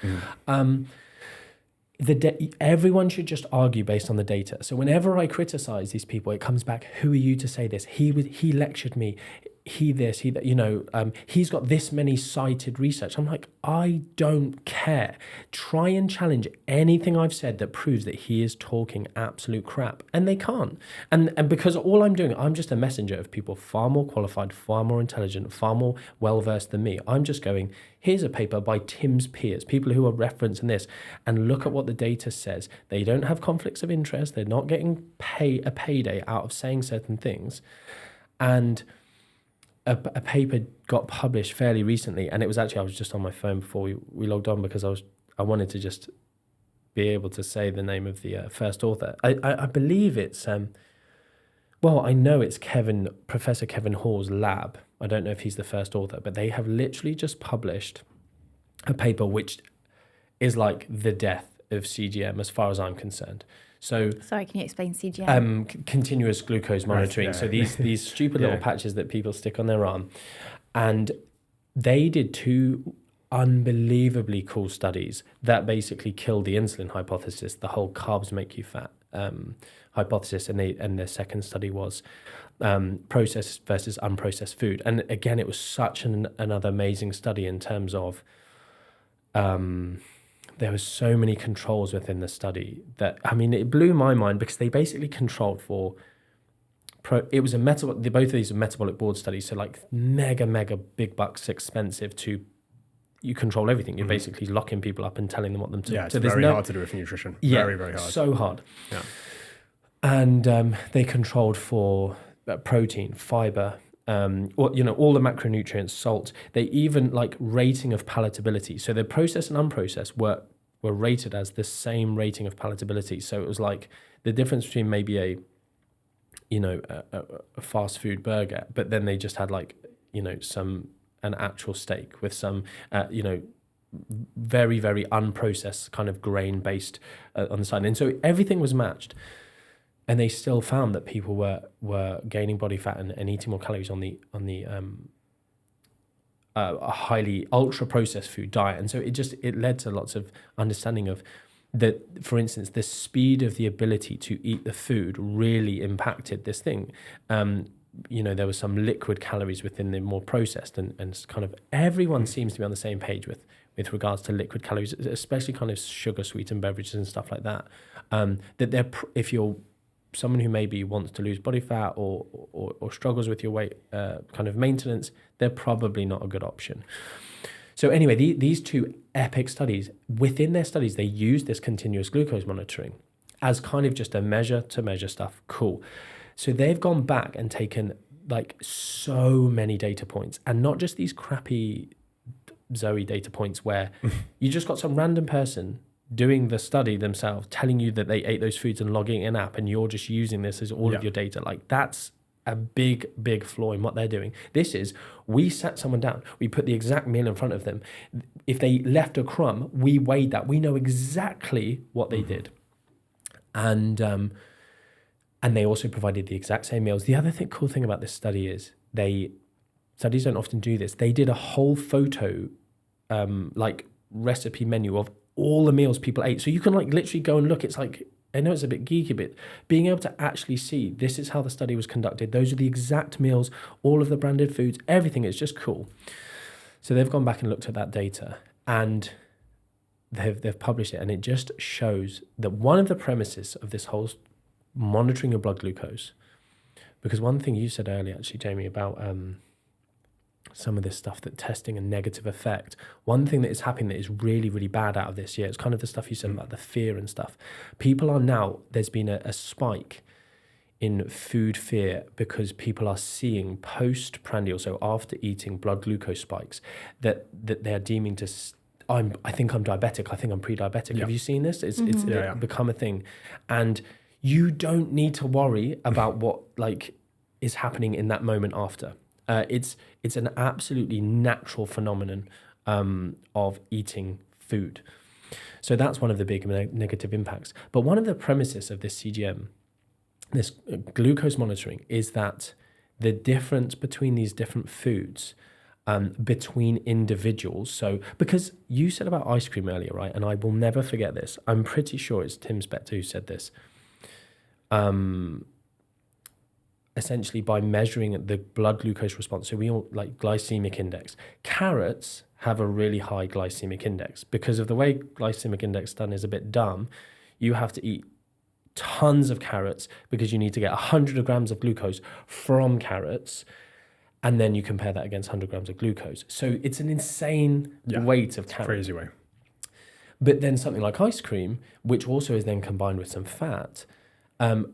Everyone should just argue based on the data. So whenever I criticize these people, it comes back, who are you to say this? He lectured me. He this, he that, he's got this many cited research. I'm like, I don't care. Try and challenge anything I've said that proves that he is talking absolute crap. And they can't. And because all I'm doing, I'm just a messenger of people far more qualified, far more intelligent, far more well-versed than me. I'm just going, here's a paper by Tim's peers, people who are referencing this, and look at what the data says. They don't have conflicts of interest. They're not getting a payday out of saying certain things. And a paper got published fairly recently, and it was actually, I was just on my phone before we logged on because I wanted to just be able to say the name of the first author. I believe it's I know it's Professor Kevin Hall's lab. I don't know if he's the first author, but they have literally just published a paper which is like the death of CGM as far as I'm concerned. So, sorry, can you explain CGM? Continuous glucose monitoring. Right, so these stupid little patches that people stick on their arm, and they did 2 unbelievably cool studies that basically killed the insulin hypothesis, the whole carbs make you fat hypothesis, and their second study was processed versus unprocessed food. And again, it was such another amazing study in terms of there were so many controls within the study that, I mean, it blew my mind because they basically controlled for, both of these are metabolic board studies, so like mega big bucks expensive to, you control everything. You're basically locking people up and telling them what them to. Yeah, it's so very hard to do with nutrition. Yeah, very hard. So hard. Yeah. And they controlled for protein, fiber, all the macronutrients, salt. They even like rating of palatability. So the processed and unprocessed were rated as the same rating of palatability. So it was like the difference between maybe a fast food burger, but then they just had like, an actual steak with some, very, very unprocessed kind of grain based on the side. And so everything was matched. And they still found that people were gaining body fat and eating more calories on the a highly ultra processed food diet. And so it led to lots of understanding of that. For instance, the speed of the ability to eat the food really impacted this thing. There was some liquid calories within the more processed, and kind of everyone seems to be on the same page with regards to liquid calories, especially kind of sugar sweetened beverages and stuff like that. If you're someone who maybe wants to lose body fat or struggles with your weight kind of maintenance, they're probably not a good option. So anyway, these 2 epic studies, within their studies, they used this continuous glucose monitoring as kind of just a measure to measure stuff. Cool. So they've gone back and taken like so many data points, and not just these crappy Zoe data points where you just got some random person doing the study themselves, telling you that they ate those foods and logging an app, and you're just using this as all of your data. Like, that's a big flaw in what they're doing. This is, we sat someone down, we put the exact meal in front of them. If they left a crumb, we weighed that. We know exactly what they did. And they also provided the exact same meals. The other cool thing about this study is studies don't often do this. They did a whole photo, recipe menu of all the meals people ate. So you can like literally go and look. It's like, I know it's a bit geeky, but being able to actually see this is how the study was conducted. Those are the exact meals, all of the branded foods, everything. It's just cool. So they've gone back and looked at that data, and they've published it, and it just shows that one of the premises of this whole monitoring your blood glucose, because one thing you said earlier, actually, Jamie, about some of this stuff, that testing a negative effect. One thing that is happening that is really, really bad out of this year, it's kind of the stuff you said about the fear and stuff. People are now, there's been a spike in food fear because people are seeing post-prandial, so after eating, blood glucose spikes that they're deeming to, I think I'm diabetic, I think I'm pre-diabetic. Have you seen this? It's become a thing. And you don't need to worry about what like is happening in that moment after. It's an absolutely natural phenomenon of eating food. So that's one of the big negative impacts. But one of the premises of this CGM, this glucose monitoring, is that the difference between these different foods between individuals. So, because you said about ice cream earlier, right? And I will never forget this. I'm pretty sure it's Tim Spector who said this. Essentially, by measuring the blood glucose response, so we all like glycemic index. Carrots have a really high glycemic index because of the way glycemic index done is a bit dumb. You have to eat tons of carrots because you need to get 100 grams of glucose from carrots, and then you compare that against 100 grams of glucose. So it's an insane weight of carrots. Crazy way. But then something like ice cream, which also is then combined with some fat,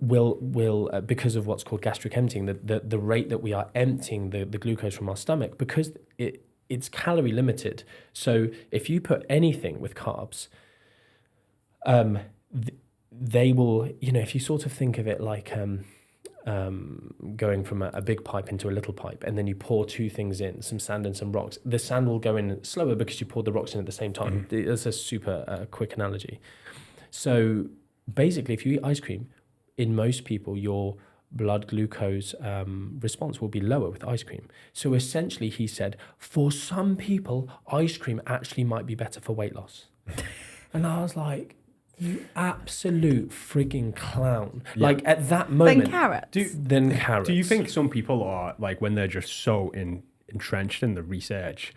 will because of what's called gastric emptying, the rate that we are emptying the glucose from our stomach, because it's calorie limited. So if you put anything with carbs, they will, if you sort of think of it like going from a big pipe into a little pipe, and then you pour two things in, some sand and some rocks. The sand will go in slower because you pour the rocks in at the same time. That's a super quick analogy. So basically, if you eat ice cream, in most people, your blood glucose response will be lower with ice cream. So essentially, he said, for some people, ice cream actually might be better for weight loss. And I was like, you absolute freaking clown. Yeah. Like at that moment. Then carrots. Carrots. Do you think some people are like, when they're just so entrenched in the research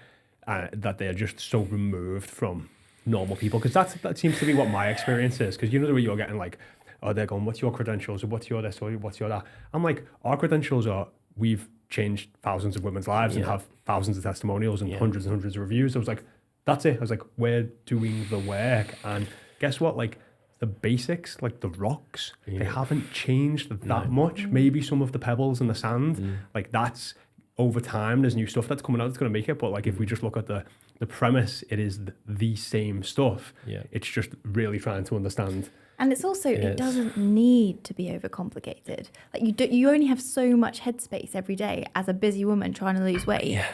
that they're just so removed from normal people? Because that seems to be what my experience is. Because you know the way you're getting like, oh, they're going, what's your credentials, or what's your this, or what's your that? I'm like, our credentials are, we've changed thousands of women's lives and have thousands of testimonials and hundreds and hundreds of reviews. I was like, that's it. I was like, we're doing the work. And guess what? Like the basics, like the rocks, they haven't changed that much. Maybe some of the pebbles and the sand, like that's over time. There's new stuff that's coming out that's going to make it. But like if we just look at the premise, it is the same stuff. Yeah. It's just really trying to understand. And it's also, it doesn't need to be overcomplicated. Like you only have so much headspace every day as a busy woman trying to lose weight. Yeah.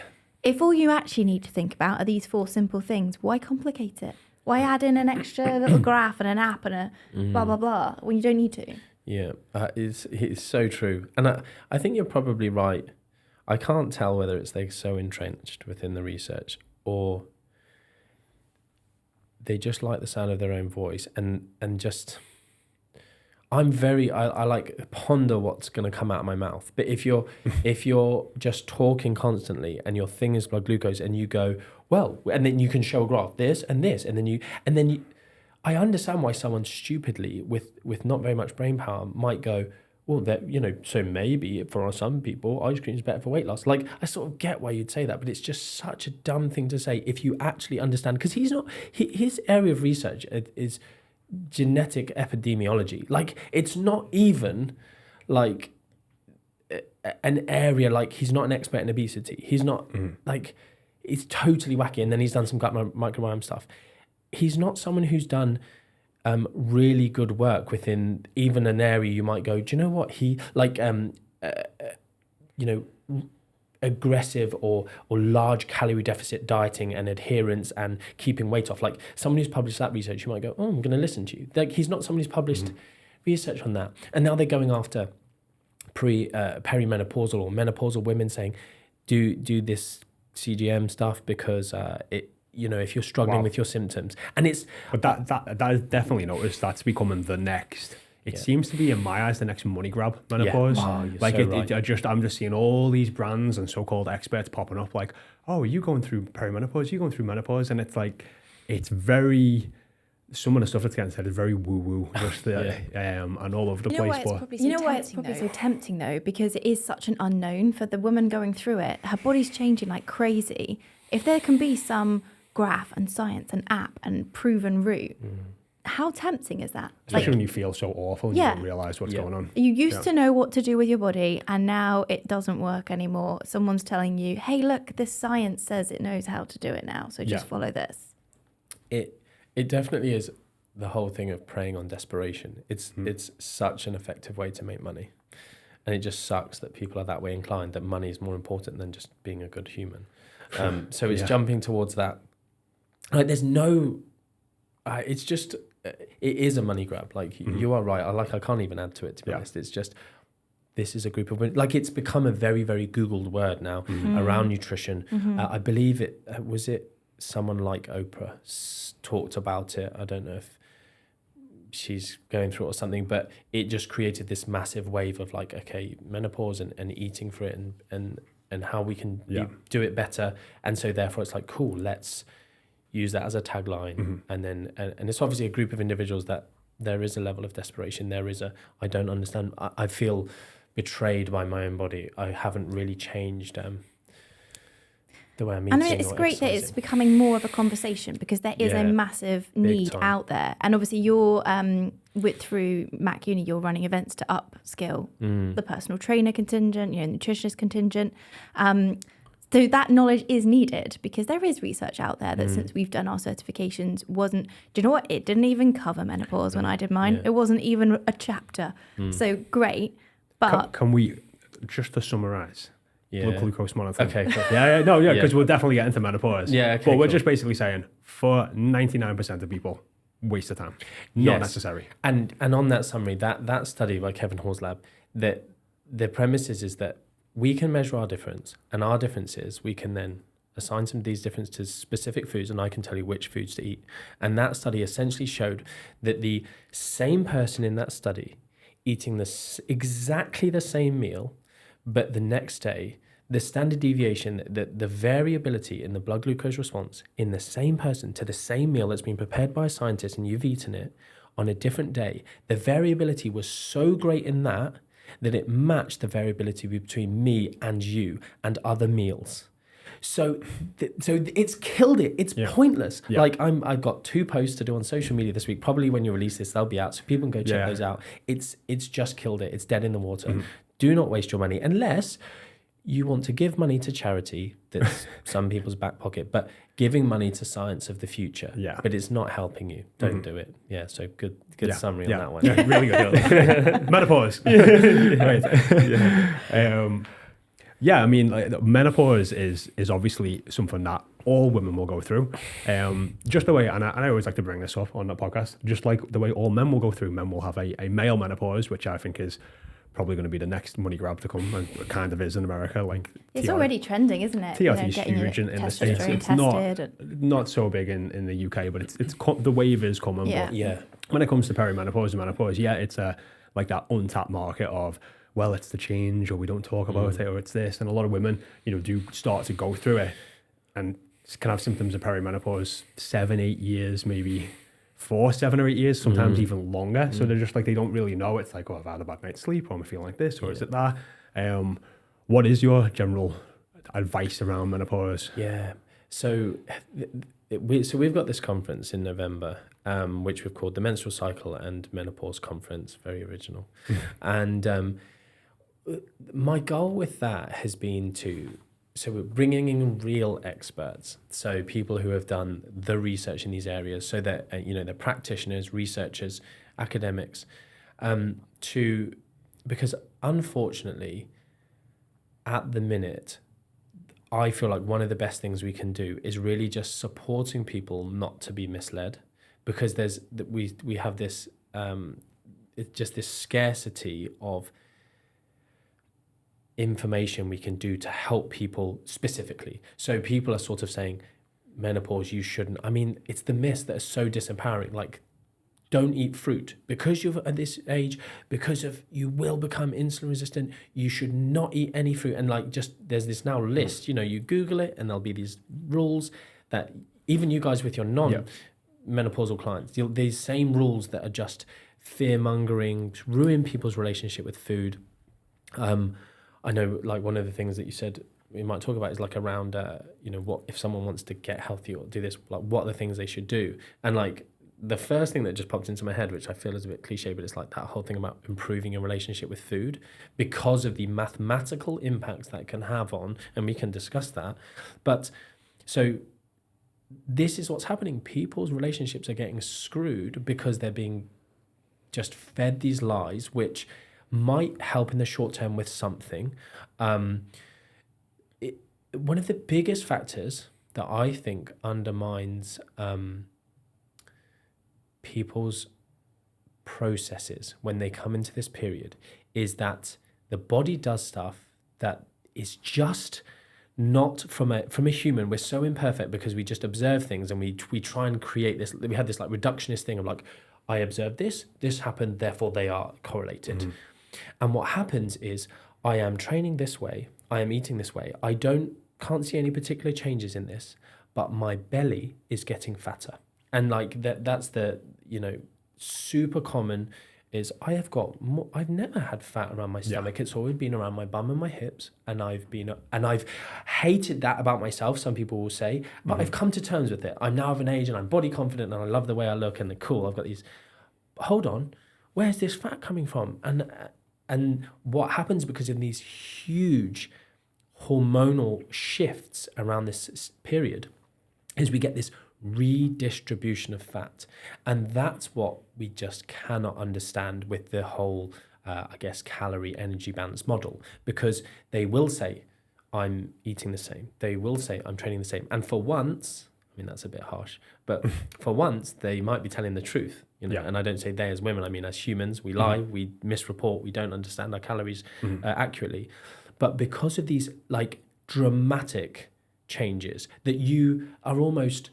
If all you actually need to think about are these 4 simple things, why complicate it? Why add in an extra little graph and an app and a blah, blah, blah when you don't need to? Yeah, it's so true. And I think you're probably right. I can't tell whether it's they're so entrenched within the research or they just like the sound of their own voice and just... I like ponder what's going to come out of my mouth. But if you're just talking constantly and your thing is blood glucose and you go, well, and then you can show a graph, this and this, and then you I understand why someone stupidly with not very much brain power might go, well, that, so maybe for some people ice cream is better for weight loss. Like I sort of get why you'd say that, but it's just such a dumb thing to say if you actually understand, because his area of research is genetic epidemiology. Like it's not even like an area, like he's not an expert in obesity, he's not like, it's totally wacky. And then he's done some gut microbiome stuff. He's not someone who's done really good work within even an area you might go, do you know what, he like aggressive or large calorie deficit dieting and adherence and keeping weight off. Like someone who's published that research, you might go, oh, I'm going to listen to you. Like he's not someone who's published research on that. And now they're going after perimenopausal or menopausal women, saying do this CGM stuff because if you're struggling with your symptoms. And it's... But that is definitely noticed. That's becoming the next... It seems to be, in my eyes, the next money grab, menopause. Yeah. Oh, like, so right. I'm just seeing all these brands and so-called experts popping up like, oh, are you going through perimenopause? Are you going through menopause? And it's like, it's very... Some of the stuff that's getting said is very woo-woo, just and all over the place. You know why it's probably so tempting, though? Because it is such an unknown for the woman going through it. Her body's changing like crazy. If there can be some graph and science and app and proven route, how tempting is that? Especially when you feel so awful and you don't realise what's going on. You used to know what to do with your body and now it doesn't work anymore. Someone's telling you, hey, look, this science says it knows how to do it now, so just follow this. It definitely is the whole thing of preying on desperation. It's such an effective way to make money. And it just sucks that people are that way inclined, that money is more important than just being a good human. So it's jumping towards that Like there's no, it's just, it is a money grab. Like you are right. I can't even add to it, to be honest. It's just, this is a group of women. Like it's become a very, very Googled word now around nutrition. I believe it, was it someone like Oprah talked about it. I don't know if she's going through it or something, but it just created this massive wave of like, okay, menopause and eating for it and how we can do it better. And so therefore it's like, cool, let's use that as a tagline. And then, and it's obviously a group of individuals that there is a level of desperation. There is I don't understand. I feel betrayed by my own body. I haven't really changed the way I'm eating. And I mean, it's great that it's becoming more of a conversation because there is a massive need out there. And obviously you're, through Mac Uni, you're running events to upskill the personal trainer contingent, nutritionist contingent. So that knowledge is needed because there is research out there that since we've done our certifications do you know what? It didn't even cover menopause when I did mine. It wasn't even a chapter. So great. But can we, just to summarize, blood glucose monitoring. Okay, cool. Because we'll definitely get into menopause. But we're just basically saying for 99% of people, waste of time, not necessary. And on that summary, that study by Kevin Hall's lab, that the premise is that we can measure our difference, and our differences we can then assign some of these differences to specific foods, and I can tell you which foods to eat. And that study essentially showed that the same person in that study eating exactly the same meal, but the next day, the standard deviation, the variability in the blood glucose response in the same person to the same meal that's been prepared by a scientist and you've eaten it on a different day, the variability was so great in that it matched the variability between me and you and other meals. So it's killed it. It's pointless. Yeah. Like I've got 2 posts to do on social media this week. Probably when you release this, they'll be out. So people can go check those out. It's just killed it. It's dead in the water. Do not waste your money unless you want to give money to charity. That's some people's back pocket, but giving money to science of the future. Yeah. But it's not helping you. Don't do it. Yeah. So good summary on that one. Yeah, really good. Menopause. I mean, like, menopause is obviously something that all women will go through. Just the way, and I always like to bring this up on the podcast, just like the way all men will go through, men will have a male menopause, which I think is probably going to be the next money grab to come, and it kind of is in America. Like it's already trending, isn't it? TRT is huge in the States. It's not so big in the UK, but it's the wave is coming. Yeah. But when it comes to perimenopause and menopause, it's like that untapped market of, well, it's the change, or we don't talk about it, or it's this. And a lot of women, do start to go through it and can have symptoms of perimenopause 7-8 years, maybe 7 or 8 years, sometimes even longer. So they're just like, they don't really know. It's like, oh, I've had a bad night's sleep, or I'm feeling like this, or is it that? What is your general advice around menopause? Yeah. So we've got this conference in November, which we've called the Menstrual Cycle and Menopause Conference, very original. And my goal with that has been so we're bringing in real experts, so people who have done the research in these areas, so that they're practitioners, researchers, academics, because unfortunately, at the minute, I feel like one of the best things we can do is really just supporting people not to be misled, because we have this it's just this scarcity of information we can do to help people specifically. So people are sort of saying, menopause, you shouldn't. I mean, it's the myths that are so disempowering. Like, don't eat fruit because you're at this age, because of you will become insulin resistant. You should not eat any fruit. And like, just there's this now list. You Google it, and there'll be these rules that even you guys with your non-menopausal clients, these same rules that are just fear mongering, ruin people's relationship with food. I know, like, one of the things that you said we might talk about is like around, what if someone wants to get healthy or do this, like, what are the things they should do? And like, the first thing that just popped into my head, which I feel is a bit cliche, but it's like that whole thing about improving your relationship with food because of the mathematical impacts that can have on, and we can discuss that. But so this is what's happening. People's relationships are getting screwed because they're being just fed these lies, which might help in the short term with something. One of the biggest factors that I think undermines people's processes when they come into this period is that the body does stuff that is just not from a human. We're so imperfect because we just observe things and we try and create this. We have this like reductionist thing of like, I observed this happened, therefore they are correlated. And what happens is I am training this way, I am eating this way, I can't see any particular changes in this, but my belly is getting fatter. And like that's the, super common is I've never had fat around my stomach. It's always been around my bum and my hips. And I've hated that about myself, some people will say, but I've come to terms with it. I'm now of an age and I'm body confident and I love the way I look and they're cool. I've got these, hold on, where's this fat coming from? And what happens because of these huge hormonal shifts around this period is we get this redistribution of fat. And that's what we just cannot understand with the whole, calorie energy balance model, because they will say, I'm eating the same. They will say, I'm training the same. And for once, I mean, that's a bit harsh, but for once, they might be telling the truth. And I don't say they as women, I mean, as humans, we lie, we misreport, we don't understand our calories accurately. But because of these like dramatic changes that you are almost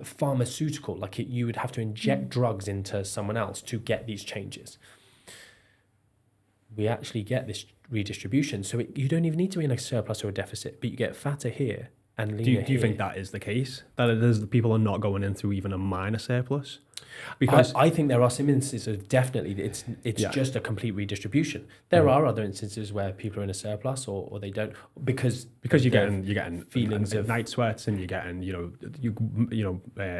pharmaceutical, like you would have to inject drugs into someone else to get these changes. We actually get this redistribution. So you don't even need to be in a surplus or a deficit, but you get fatter here and leaner here. Do you think that is the case? That it is, the people are not going into even a minor surplus? Because I think there are some instances of definitely it's just a complete redistribution. There are other instances where people are in a surplus or they don't because you're getting feelings of night sweats and you're getting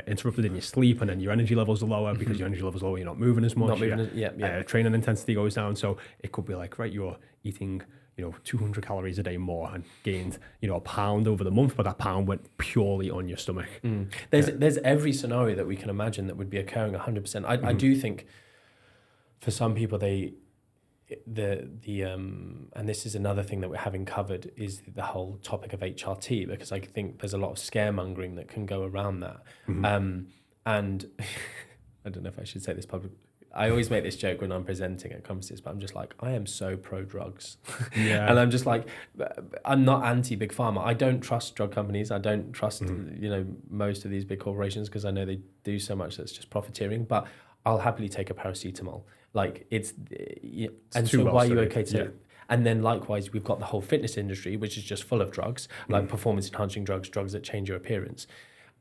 interrupted in your sleep and then your energy levels are lower because your energy levels are lower. You're not moving as much. Training intensity goes down. So it could be like, right, you're eating 200 calories a day more and gained a pound over the month, but that pound went purely on your stomach. There's every scenario that we can imagine that would be occurring 100%. I do think for some people and this is another thing that we're having covered is the whole topic of HRT, because I think there's a lot of scaremongering that can go around that. And I don't know if I should say this publicly. I always make this joke when I'm presenting at conferences, but I'm just like, I am so pro drugs. And I'm just like, I'm not anti big pharma. I don't trust drug companies. I don't trust, most of these big corporations because I know they do so much that's just profiteering, but I'll happily take a paracetamol. Like and so why are you okay to, and then likewise, we've got the whole fitness industry, which is just full of drugs, like performance enhancing drugs that change your appearance.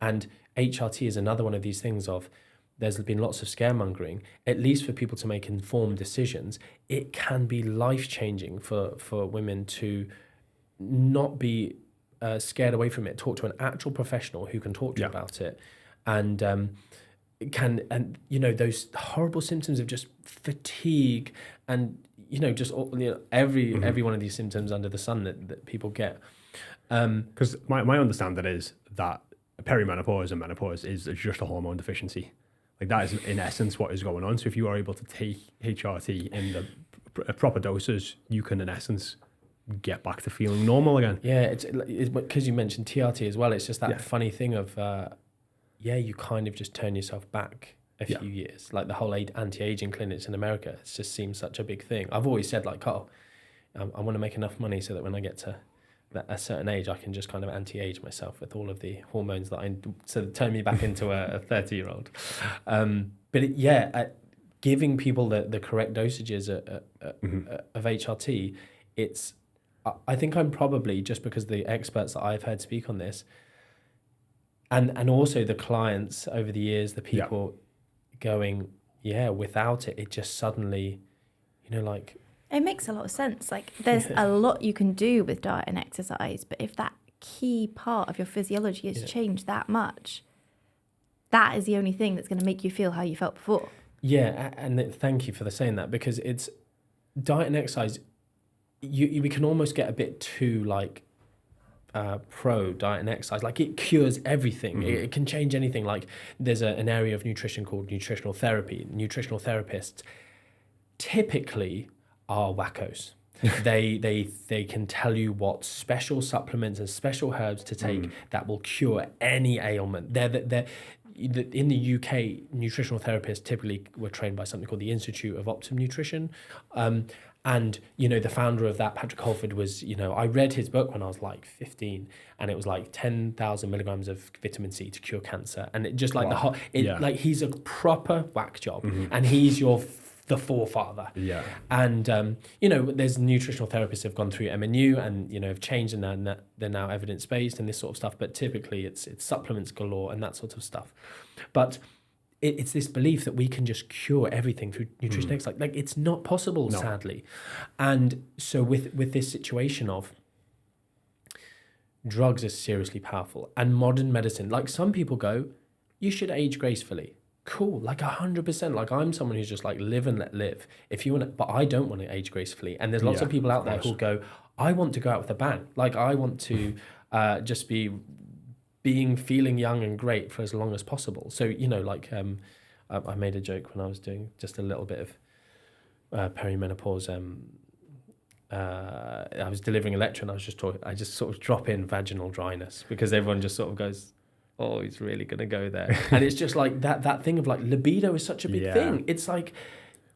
And HRT is another one of these things of, there's been lots of scaremongering, at least for people to make informed decisions. It can be life-changing for women to not be scared away from it. Talk to an actual professional who can talk to you about it. And those horrible symptoms of just fatigue and, every one of these symptoms under the sun that people get. Because my understanding is that perimenopause and menopause is just a hormone deficiency. Like that is in essence what is going on. So if you are able to take HRT in the proper doses, you can in essence get back to feeling normal again. Yeah, it's because you mentioned TRT as well. It's just that funny thing of, you kind of just turn yourself back a few years. Like the whole anti-aging clinics in America, it just seems such a big thing. I've always said like, I want to make enough money so that when I get to a certain age, I can just kind of anti-age myself with all of the hormones that turn me back into a 30-year-old. Giving people the correct dosages of HRT, I think I'm probably, just because the experts that I've heard speak on this, and also the clients over the years, the people going, without it just suddenly, it makes a lot of sense. Like there's a lot you can do with diet and exercise, but if that key part of your physiology has changed that much, that is the only thing that's going to make you feel how you felt before. Yeah, and thank you for saying that, because it's diet and exercise. We can almost get a bit too pro diet and exercise, like it cures everything. It can change anything. Like there's an area of nutrition called nutritional therapy. Nutritional therapists typically are wackos. They can tell you what special supplements and special herbs to take that will cure any ailment. They're in the UK, nutritional therapists typically were trained by something called the Institute of Optimum Nutrition. And, the founder of that, Patrick Holford, was, I read his book when I was like 15, and it was like 10,000 milligrams of vitamin C to cure cancer. And it just like like he's a proper whack job, and he's the forefather. Yeah. And, there's nutritional therapists have gone through MNU and, have changed, and they're now evidence-based and this sort of stuff. But typically it's supplements galore and that sort of stuff. But it's this belief that we can just cure everything through nutrition exercise. Like it's not possible, sadly. And so with this situation of drugs is seriously powerful, and modern medicine, like some people go, you should age gracefully. Cool, like 100%. Like I'm someone who's just like live and let live. If you want to, but I don't want to age gracefully. And there's lots of people out there who'll go, I want to go out with a bang. Like I want to just be feeling young and great for as long as possible. So, I made a joke when I was doing just a little bit of perimenopause. I was delivering a lecture and I just sort of drop in vaginal dryness because everyone just sort of goes, oh, he's really going to go there. And it's just like that thing of like libido is such a big thing. It's like,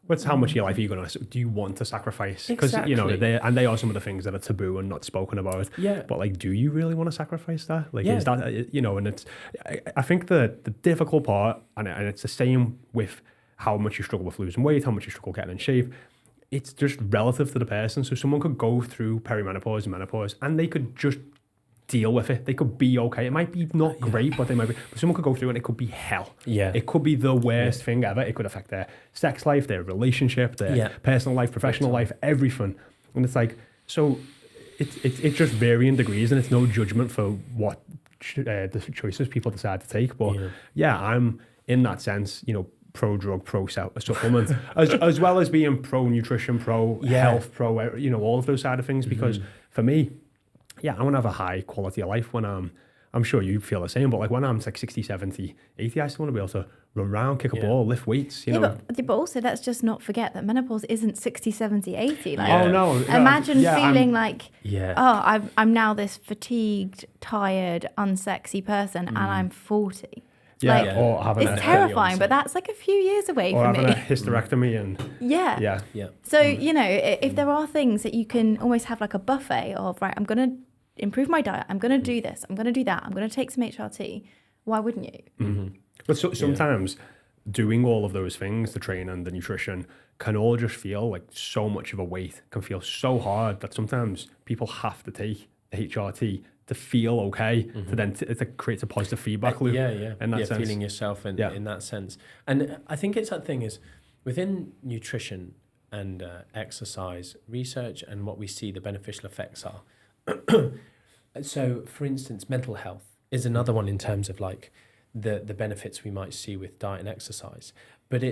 what's how much of your life are you going to, do you want to sacrifice? Because, they are some of the things that are taboo and not spoken about. Yeah. But like, do you really want to sacrifice that? Like, is that, and it's, I think the difficult part, and it's the same with how much you struggle with losing weight, how much you struggle getting in shape. It's just relative to the person. So someone could go through perimenopause and menopause and they could just deal with it. They could be okay. It might be not great, but they might be. But someone could go through and it could be hell. Yeah. It could be the worst thing ever. It could affect their sex life, their relationship, their personal life, professional life, everything. And it's like, so it's just varying degrees, and it's no judgment for what the choices people decide to take. But I'm in that sense, pro drug, pro supplement, as well as being pro nutrition, pro health, pro all of those side of things. Because for me, I want to have a high quality of life when I'm sure you feel the same, but like when I'm like 60, 70, 80, I still want to be able to run around, kick a ball, lift weights, But also let's just not forget that menopause isn't 60, 70, 80. Like, oh no. Imagine feeling I'm now this fatigued, tired, unsexy person and I'm 40. Yeah, or having it's terrifying, but that's like a few years away from me. Or having a hysterectomy and... Yeah. So, if there are things that you can almost have like a buffet of, right, I'm going to improve my diet, I'm going to do this, I'm going to do that, I'm going to take some HRT, why wouldn't you? Mm-hmm. But sometimes doing all of those things, the training, the nutrition, can all just feel like so much of a weight, can feel so hard that sometimes people have to take HRT to feel okay, to then it creates a positive feedback loop. In that sense. Feeling yourself in that sense. And I think it's that thing is within nutrition and exercise research and what we see the beneficial effects are. So, for instance, mental health is another one in terms of like the benefits we might see with diet and exercise. But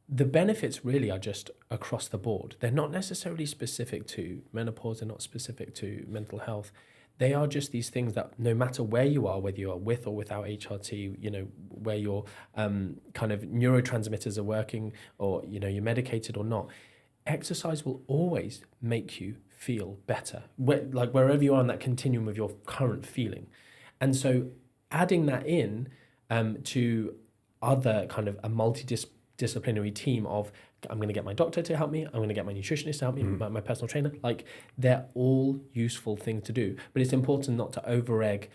the benefits really are just across the board. They're not necessarily specific to menopause. They're not specific to mental health. They are just these things that no matter where you are, whether you are with or without HRT, where your kind of neurotransmitters are working or, you're medicated or not, exercise will always make you feel better, wherever you are on that continuum of your current feeling. And so adding that in to other kind of a multidisciplinary team of, I'm going to get my doctor to help me, I'm going to get my nutritionist to help me, my personal trainer, like they're all useful things to do. But it's important not to over-egg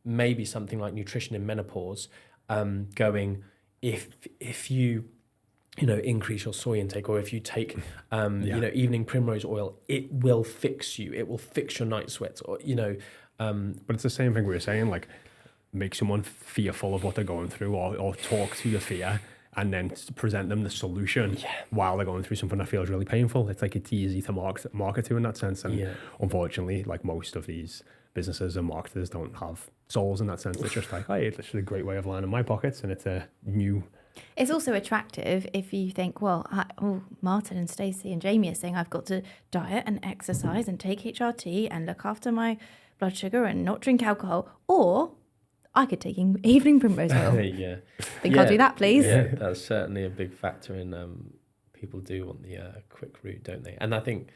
maybe something like nutrition in menopause, going, if you increase your soy intake, or if you take, evening primrose oil, it will fix you. It will fix your night sweats, or, But it's the same thing we were saying, like make someone fearful of what they're going through, or talk to your fear and then present them the solution while they're going through something that feels really painful. It's like it's easy to market to in that sense. And unfortunately, like most of these businesses and marketers don't have souls in that sense. It's just like, hey, it's a great way of lining my pockets, and it's a new... It's also attractive if you think, well, Martin and Stacey and Jamie are saying I've got to diet and exercise and take HRT and look after my blood sugar and not drink alcohol, or I could take evening primrose oil. Think I'll do that, please. Yeah, that's certainly a big factor in people do want the quick route, don't they? And I think,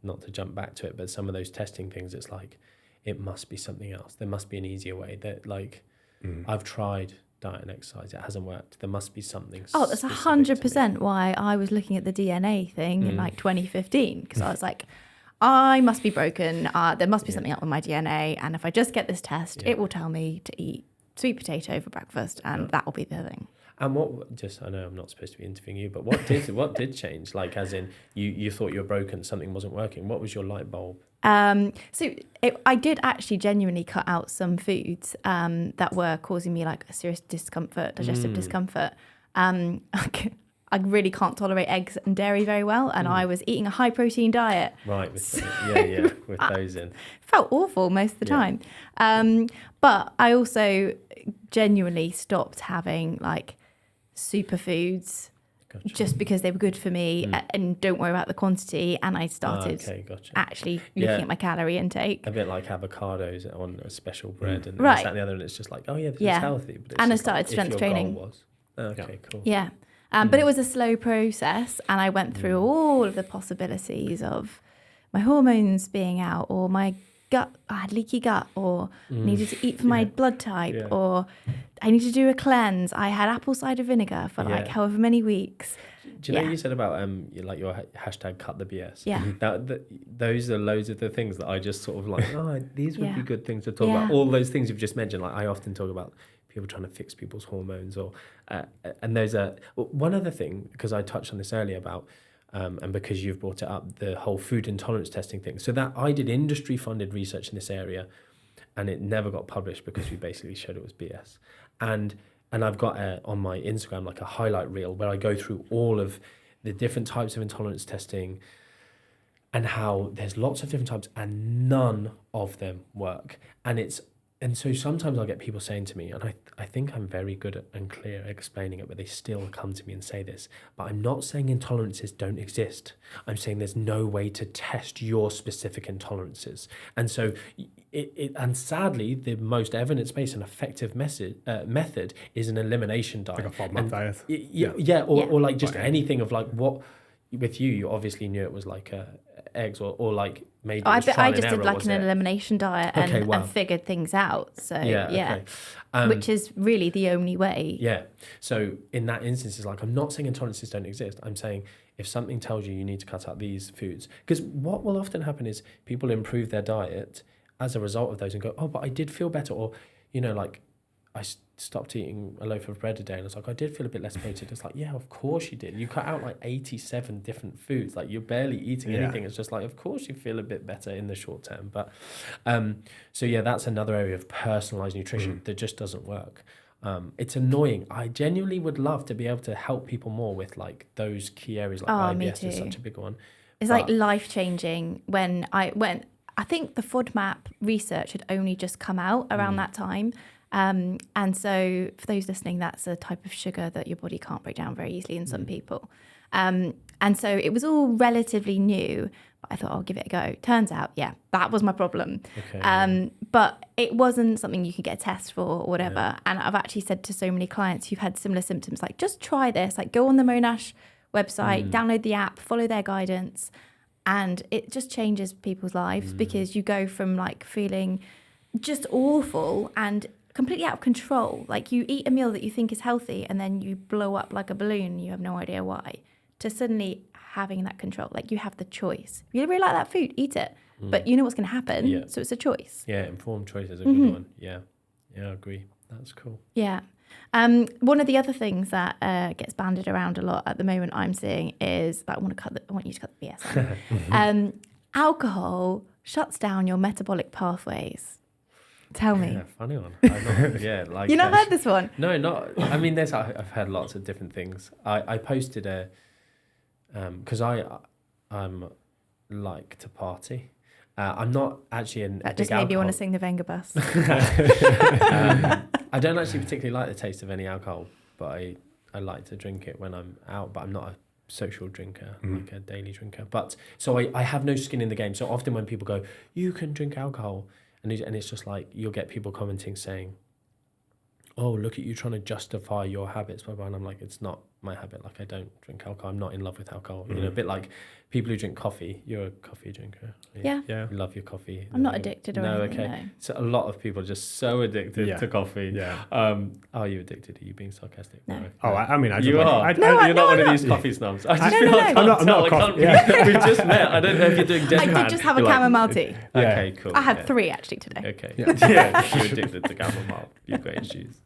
not to jump back to it, but some of those testing things, it's like, it must be something else. There must be an easier way. That like, I've tried diet and exercise, it hasn't worked. There must be something. Oh, that's 100% why I was looking at the DNA thing in like 2015, because I was like, I must be broken. There must be something up with my DNA, and if I just get this test, it will tell me to eat sweet potato for breakfast, and that will be the thing. And I know I'm not supposed to be interviewing you, but what did change? Like, as in, you thought you were broken, something wasn't working. What was your light bulb? I did actually genuinely cut out some foods that were causing me like a serious discomfort, digestive discomfort. I really can't tolerate eggs and dairy very well, and I was eating a high protein diet. Right, with those in. Felt awful most of the time. But I also genuinely stopped having like superfoods just because they were good for me and don't worry about the quantity. And I started actually looking at my calorie intake. A bit like avocados on a special bread and this, that, and the other, and it's just like, oh yeah, this is healthy. But and I started strength training. Cool. Yeah. But it was a slow process, and I went through all of the possibilities of my hormones being out, or my gut, I had leaky gut, or needed to eat for my blood type, or I need to do a cleanse. I had apple cider vinegar for like however many weeks. Do you know you said about like your hashtag cut the BS? Yeah. Those are loads of the things that I just sort of like, these would be good things to talk about. All those things you've just mentioned, like I often talk about people trying to fix people's hormones, or and there's one other thing, because I touched on this earlier about and because you've brought it up, the whole food intolerance testing thing. So that I did industry funded research in this area, and it never got published because we basically showed it was BS. And I've got on my Instagram like a highlight reel where I go through all of the different types of intolerance testing and how there's lots of different types and none of them work. And so sometimes I'll get people saying to me, and I think I'm very good and clear at explaining it, but they still come to me and say this, but I'm not saying intolerances don't exist. I'm saying there's no way to test your specific intolerances. And so, and sadly, the most evidence-based and effective method is an elimination diet. Like a FODMAP diet. Or like just anything of like what, with you obviously knew it was like eggs or like maybe I just did like an elimination diet and figured things out. So which is really the only way. Yeah. So in that instance, it's like, I'm not saying intolerances don't exist. I'm saying if something tells you need to cut out these foods, because what will often happen is people improve their diet as a result of those and go, oh, but I did feel better. Or, like I stopped eating a loaf of bread a day and I was like, I did feel a bit less bloated. It's like, yeah, of course you did. You cut out like 87 different foods. Like you're barely eating anything. It's just like, of course you feel a bit better in the short term. But so yeah, that's another area of personalized nutrition that just doesn't work. It's annoying. I genuinely would love to be able to help people more with like those key areas. Like IBS is such a big one. It's like life-changing when I think the FODMAP research had only just come out around that time. And so for those listening, that's a type of sugar that your body can't break down very easily in some people. And so it was all relatively new, but I thought I'll give it a go. Turns out, that was my problem. Okay, but it wasn't something you could get a test for or whatever. Yeah. And I've actually said to so many clients who've had similar symptoms, like, just try this, like go on the Monash website, download the app, follow their guidance. And it just changes people's lives because you go from like feeling just awful and completely out of control. Like you eat a meal that you think is healthy and then you blow up like a balloon. You have no idea why. To suddenly having that control, like you have the choice. If you really like that food, eat it. But you know what's going to happen. Yeah. So it's a choice. Yeah, informed choice is a good one. Yeah, I agree. That's cool. Yeah. One of the other things that gets banded around a lot at the moment I'm seeing is that I want you to cut the BS out. Alcohol shuts down your metabolic pathways. Tell me. Yeah, funny one. Like you not heard this one? No, not. I mean, I've heard lots of different things. I posted because I'm like to party. I'm not actually in. That just made me want to sing the Venga Bus. I don't actually particularly like the taste of any alcohol, but I like to drink it when I'm out. But I'm not a social drinker, like a daily drinker. But so I have no skin in the game. So often when people go, you can drink alcohol. And it's just like, you'll get people commenting saying, oh, look at you trying to justify your habits, blah, blah. And I'm like, it's not my habit. Like I don't drink alcohol. I'm not in love with alcohol. You know, a bit like people who drink coffee. You're a coffee drinker. Yeah. Yeah. You love your coffee. I'm not addicted or anything. Okay. No. So a lot of people are just so addicted to coffee. Yeah. Are you addicted? Are you being sarcastic? No. Oh, I mean, I just You like, are. You're not one of these coffee snobs. I just feel no, like no. I can't tell. I can't Yeah. We've just met. I don't know if you're doing deadpan. I did just have a You're like, chamomile tea. Okay, cool. I had yeah. 3 actually today. Okay. Yeah. You're addicted to chamomile. You're great shoes.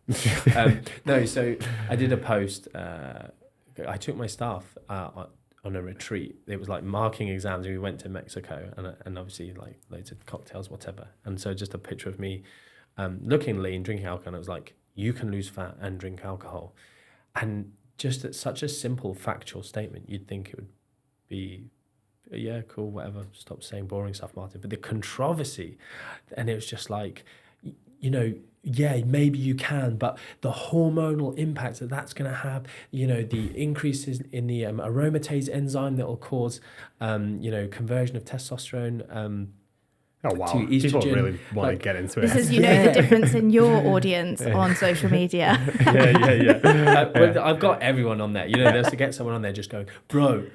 No, so I did a post. I took my staff on a retreat. It was like marking exams, and we went to Mexico, and obviously like loads of cocktails, whatever. And so just a picture of me looking lean, drinking alcohol. And it was like, you can lose fat and drink alcohol. And just at such a simple factual statement, you'd think it would be, yeah, cool, whatever, stop saying boring stuff, Martin. But the controversy, and it was just like, you know, yeah, maybe you can, but the hormonal impact that that's going to have, you know, the increases in the aromatase enzyme that will cause, you know, conversion of testosterone. Oh, wow. To estrogen. People really want to get into This it. is, you know, the difference in your audience on social media. Well, I've got everyone on there. You know, there's to get someone on there just going, bro,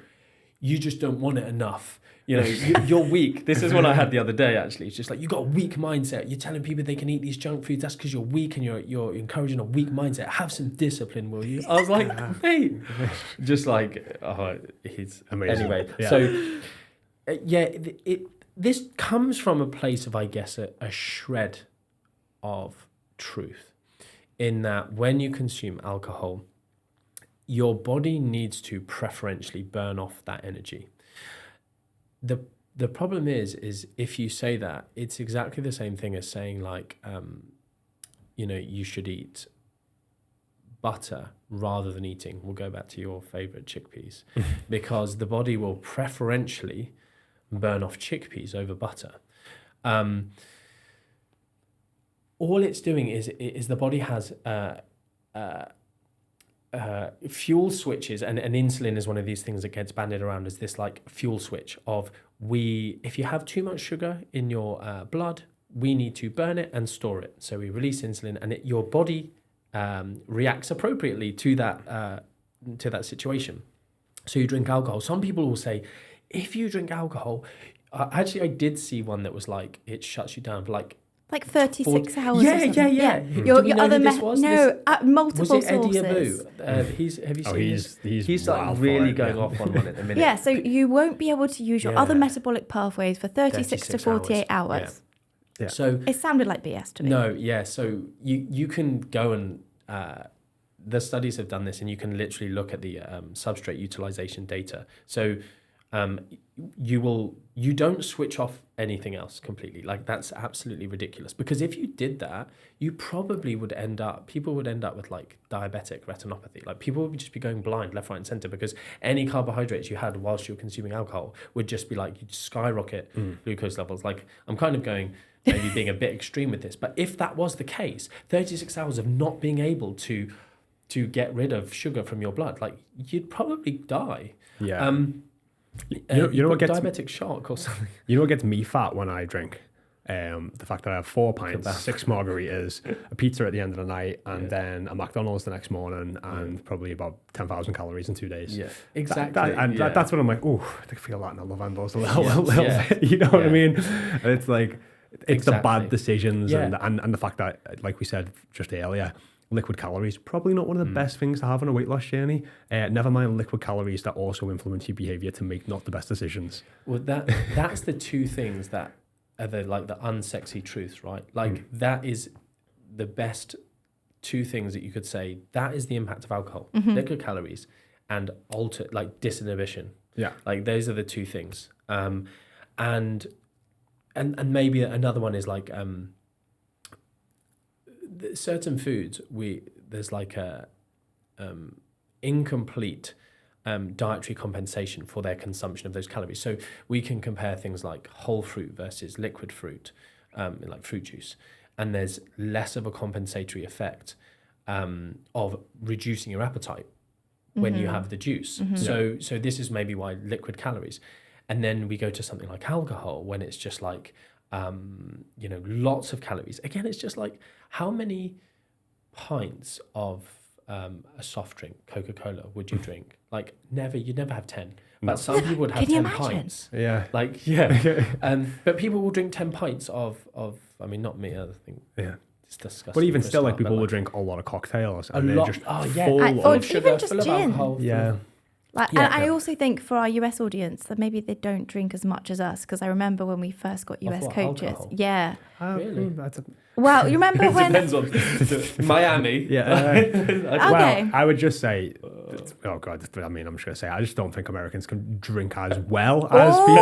you just don't want it enough. You know, you're weak. This is what I had the other day, actually. It's just like, you got a weak mindset. You're telling people they can eat these junk foods. That's because you're weak and you're encouraging a weak mindset. Have some discipline, will you? I was like, mate. Just like, oh, he's... Amazing. Anyway, Yeah. so, this comes from a place of, I guess, a shred of truth in that when you consume alcohol, your body needs to preferentially burn off that energy. The problem is if you say that, it's exactly the same thing as saying like, you know, you should eat butter rather than eating. We'll go back to your favorite chickpeas because the body will preferentially burn off chickpeas over butter. All it's doing is the body has fuel switches, and insulin is one of these things that gets bandied around as this like fuel switch of if you have too much sugar in your blood, we need to burn it and store it. So we release insulin, and your body reacts appropriately to that situation. So you drink alcohol. Some people will say, if you drink alcohol, actually I did see one that was like it shuts you down for like 36 hours. Yeah. Your other multiple was it Eddie sources. Abu? Have you seen he's like wild really for it, going off on one at the minute. Yeah, so you won't be able to use your other Yeah. metabolic pathways for 36 to 48 hours. Yeah. So It sounded like BS to me. no, yeah. So you can go and the studies have done this, and you can literally look at the substrate utilization data. So you don't switch off anything else completely. Like that's absolutely ridiculous, because if you did that, you probably would people would end up with like diabetic retinopathy. Like people would just be going blind left, right and center, because any carbohydrates you had whilst you're consuming alcohol would just be like, you'd skyrocket glucose levels. Like I'm kind of going maybe being a bit extreme with this, but if that was the case, 36 hours of not being able to get rid of sugar from your blood, like you'd probably die. Yeah. You know what gets diabetic shock or something. You know what gets me fat when I drink? The fact that I have 4 pints, 6 margaritas, a pizza at the end of the night, and then a MacDonald's the next morning, and probably about 10,000 calories in 2 days. Yeah, exactly. That's what I'm like, oh, I feel that in the love handles a little bit. You know what I mean? And it's like, it's the bad decisions and the fact that, like we said just earlier, liquid calories, probably not one of the best things to have on a weight loss journey. Never mind liquid calories that also influence your behavior to make not the best decisions. Well, that's the two things that are the unsexy truths, right? Like that is the best two things that you could say. That is the impact of alcohol, liquid calories, and disinhibition. Yeah, like those are the two things. And maybe another one is like certain foods. There's like a incomplete dietary compensation for their consumption of those calories. So we can compare things like whole fruit versus liquid fruit, like fruit juice, and there's less of a compensatory effect of reducing your appetite when you have the juice. So this is maybe why liquid calories. And then we go to something like alcohol, when it's just like lots of calories. Again, it's just like, how many pints of a soft drink, Coca-Cola, would you drink? Like never, you'd never have 10. But some people would have Can you 10 imagine? pints. Yeah. Like, yeah. But people will drink 10 pints of I mean, not me, I think. Yeah. It's disgusting. But even for a still, like start, people but, will drink a lot of cocktails a and they're lot. just Oh, yeah. full Or of even sugar, just full of gin. alcohol. Yeah. Like, Yeah. and I also think for our US audience that maybe they don't drink as much as us, because I remember when we first got US what, coaches. alcohol? Yeah. Really? That's a, Well, you remember It when? depends on Miami. yeah. Okay. Well, I would just say, oh God, I mean, I'm just going to say, I just don't think Americans can drink as well as people.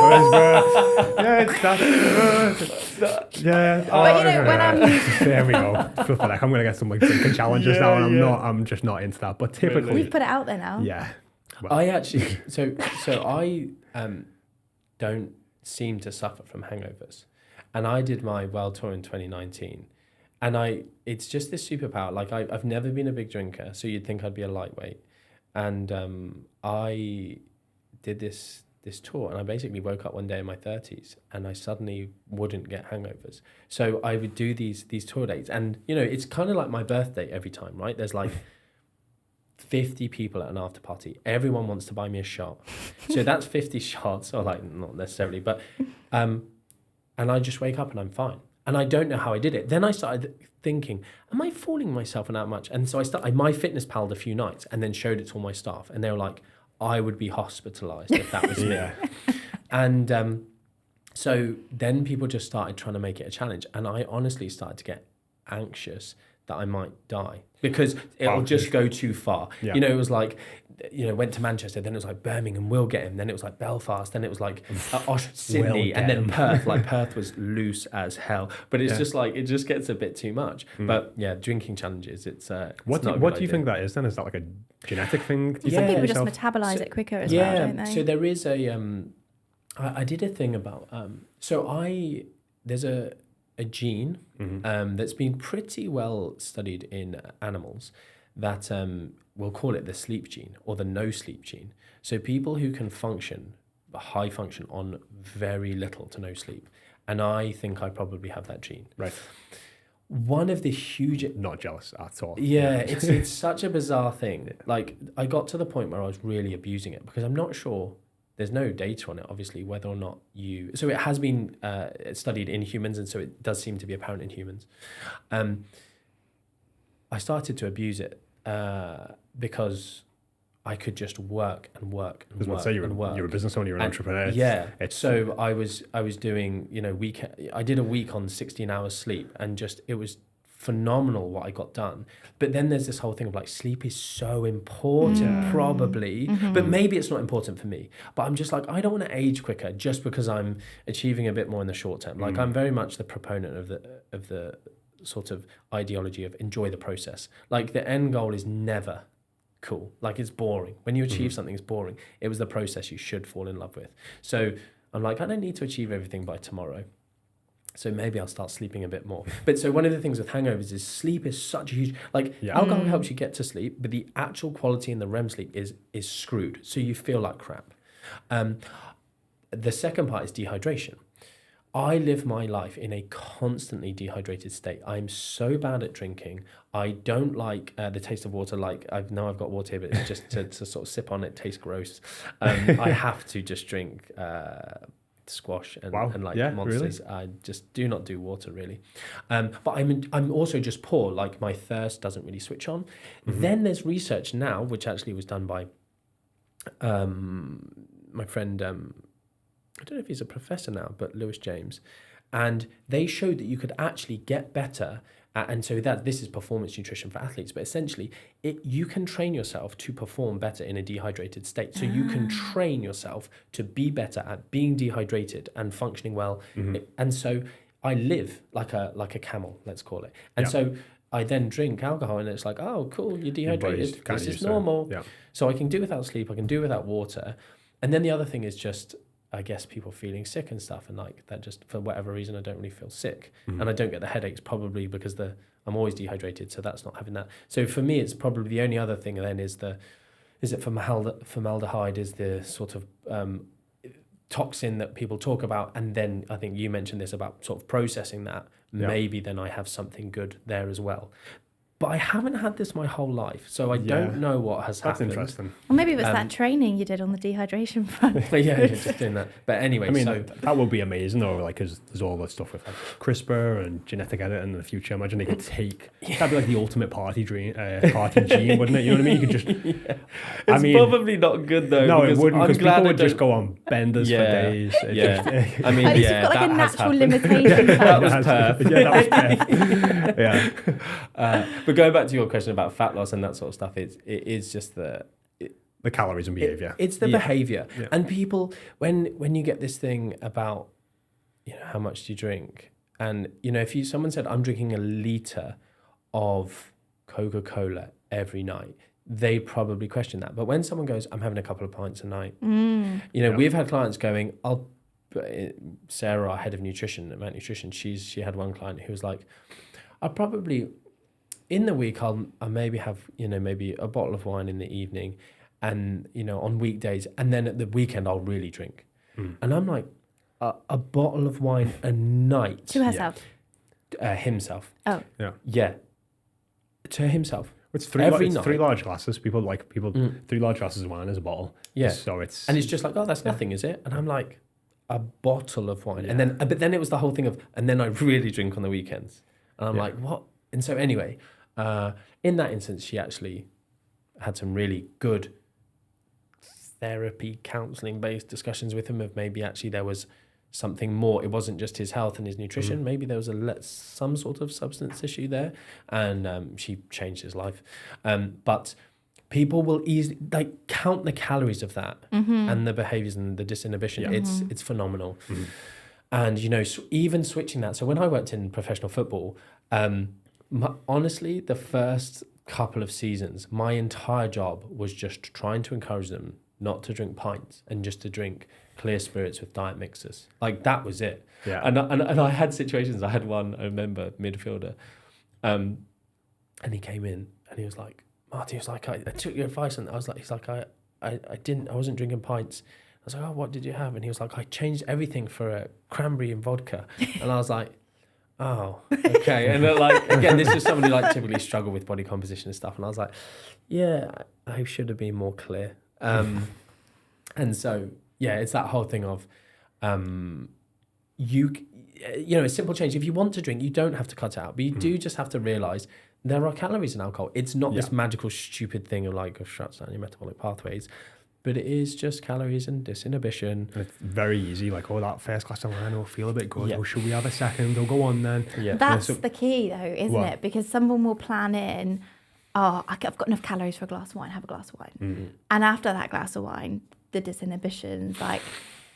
Yeah, yeah. But you know, when I'm there we go. Flipping heck, I'm going to get some like drinking challenges now, and I'm just not into that. But typically, we've put it out there now. yeah. Well, I actually, so I don't seem to suffer from hangovers. And I did my world tour in 2019. And it's just this superpower. Like I've never been a big drinker, so you'd think I'd be a lightweight. And I did this tour, and I basically woke up one day in my 30s and I suddenly wouldn't get hangovers. So I would do these tour dates, and you know, it's kind of like my birthday every time, right? There's like 50 people at an after party. Everyone wants to buy me a shot. So that's 50 shots, or like not necessarily, but and I just wake up and I'm fine. And I don't know how I did it. Then I started thinking, am I fooling myself in that much? And so I my fitness pal'd a few nights and then showed it to all my staff, and they were like, I would be hospitalized if that was me. And so then people just started trying to make it a challenge, and I honestly started to get anxious that I might die because it'll just go too far. Yeah. You know, it was like, you know, went to Manchester, then it was like Birmingham, we'll get him. Then it was like Belfast, then it was like Sydney, and then Perth. Like Perth was loose as hell. But it's just like, it just gets a bit too much. But yeah, drinking challenges, it's what do you think that is then? Is that like a genetic thing? Do you Some think people just yourself? metabolize it quicker as well, don't they? So there is a, I did a thing about, there's a gene that's been pretty well studied in animals that we'll call it the sleep gene or the no sleep gene. So people who can function, high function on very little to no sleep. And I think I probably have that gene. Right. One of the huge... Not jealous at all. Yeah, it's such a bizarre thing. Like I got to the point where I was really abusing it because I'm not sure... There's no data on it, obviously, whether or not you... So it has been studied in humans, and so it does seem to be apparent in humans. I started to abuse it because I could just work and work and work and work. You're a business owner, you're an entrepreneur. Yeah. So I was doing, you know, I did a week on 16 hours sleep, and just it was phenomenal what I got done. But then there's this whole thing of like, sleep is so important, probably, but maybe it's not important for me. But I'm just like, I don't want to age quicker just because I'm achieving a bit more in the short term. Like I'm very much the proponent of the sort of ideology of enjoy the process. Like the end goal is never cool. Like it's boring. When you achieve something, it's boring. It was the process you should fall in love with. So I'm like, I don't need to achieve everything by tomorrow. So maybe I'll start sleeping a bit more. But so one of the things with hangovers is sleep is such a huge, like alcohol helps you get to sleep, but the actual quality in the REM sleep is screwed. So you feel like crap. The second part is dehydration. I live my life in a constantly dehydrated state. I'm so bad at drinking. I don't like the taste of water. Like I've got water here, but it's just to sort of sip on it tastes gross. I have to just drink squash and like monsters. Really? I just do not do water really. But I'm also just poor. Like my thirst doesn't really switch on. Then there's research now, which actually was done by my friend. I don't know if he's a professor now, but Lewis James, and they showed that you could actually get better. And so this is performance nutrition for athletes, but essentially you can train yourself to perform better in a dehydrated state. So you can train yourself to be better at being dehydrated and functioning well. And so I live like a camel, let's call it. And so I then drink alcohol, and it's like, oh, cool, you're dehydrated. This is normal. So I can do without sleep. I can do without water. And then the other thing is just, I guess, people feeling sick and stuff, and like that just for whatever reason I don't really feel sick, and I don't get the headaches probably because I'm always dehydrated, so that's not having that. So for me, it's probably the only other thing then is formaldehyde is the sort of toxin that people talk about, and then I think you mentioned this about sort of processing that. Maybe then I have something good there as well. But I haven't had this my whole life, so I don't know what has That's happened. interesting. Or maybe it was that training you did on the dehydration front. Yeah, just doing that. But anyway, I mean, so that would be amazing, though. Like, because there's all that stuff with like CRISPR and genetic editing in the future. Imagine they could take that'd be like the ultimate party gene, wouldn't it? You know what I mean? You could just. it's probably not good though. No, it wouldn't, because people would don't- just go on benders for days. It just- I mean, At least yeah, you've got like a that has natural happened. limitation. That was Perth. Yeah, that was Perth. Yeah. But going back to your question about fat loss and that sort of stuff, it is just The calories and behavior. It's the behavior. Yeah. And people, when you get this thing about, how much do you drink? And, if someone said, I'm drinking a litre of Coca-Cola every night, they probably question that. But when someone goes, I'm having a couple of pints a night, we've had clients going, Sarah, our head of nutrition at Mac Nutrition, she had one client who was like, I'll probably, in the week, I'll maybe have, maybe a bottle of wine in the evening and, on weekdays. And then at the weekend, I'll really drink. And I'm like, a bottle of wine a night. To herself. Himself. Oh. Yeah. Yeah. To himself. It's three Every night. three large glasses. People 3 large glasses of wine is a bottle. Yeah. So it's. And it's just like, oh, that's nothing, is it? And I'm like, a bottle of wine. And then, but then it was the whole thing of, and then I really drink on the weekends. And I'm like, what? And so anyway, in that instance, she actually had some really good therapy, counseling based discussions with him of maybe actually there was something more. It wasn't just his health and his nutrition. Maybe there was some sort of substance issue there, and she changed his life. But people will easily count the calories of that and the behaviors and the disinhibition. Yeah. It's phenomenal. And even switching that. So when I worked in professional football, honestly, the first couple of seasons, my entire job was just trying to encourage them not to drink pints and just to drink clear spirits with diet mixers. Like that was it. Yeah. And I had situations. I had one, I remember, midfielder, and he came in and he was like, Marty, he was like, I took your advice, and I was like, he's like, I wasn't drinking pints. I was like, oh, what did you have? And he was like, I changed everything for a cranberry and vodka. And I was like, oh, okay. And then, again, this is somebody typically struggle with body composition and stuff. And I was like, yeah, I should have been more clear. And so, it's that whole thing of, a simple change. If you want to drink, you don't have to cut it out, but you do just have to realize there are calories in alcohol. It's not this magical, stupid thing of it shuts down your metabolic pathways, but it is just calories and disinhibition. And it's very easy. That first glass of wine will feel a bit good. Oh, should we have a second? They'll go on then. Yeah. That's the key, though, isn't it? Because someone will plan in, I've got enough calories for a glass of wine, have a glass of wine. And after that glass of wine, the disinhibition's like,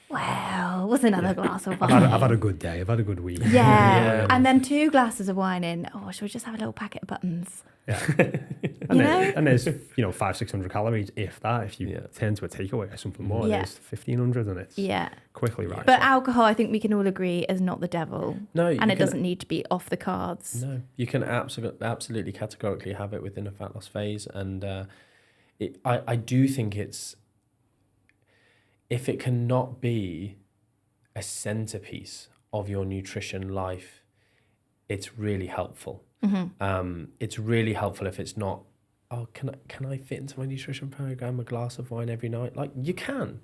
well, what's another glass of wine? I've had a good day. I've had a good week. Yeah. And then 2 glasses of wine in, should we just have a little packet of buttons? Yeah. And there's 500-600 calories, if that. If you turn to a takeaway or something more, there's 1,500, and it's quickly right. But alcohol, I think we can all agree, is not the devil. No, and it doesn't need to be off the cards. No, you can absolutely categorically have it within a fat loss phase, and I do think if it cannot be a centerpiece of your nutrition life, it's really helpful. It's really helpful if it's not, can I fit into my nutrition program a glass of wine every night? You can,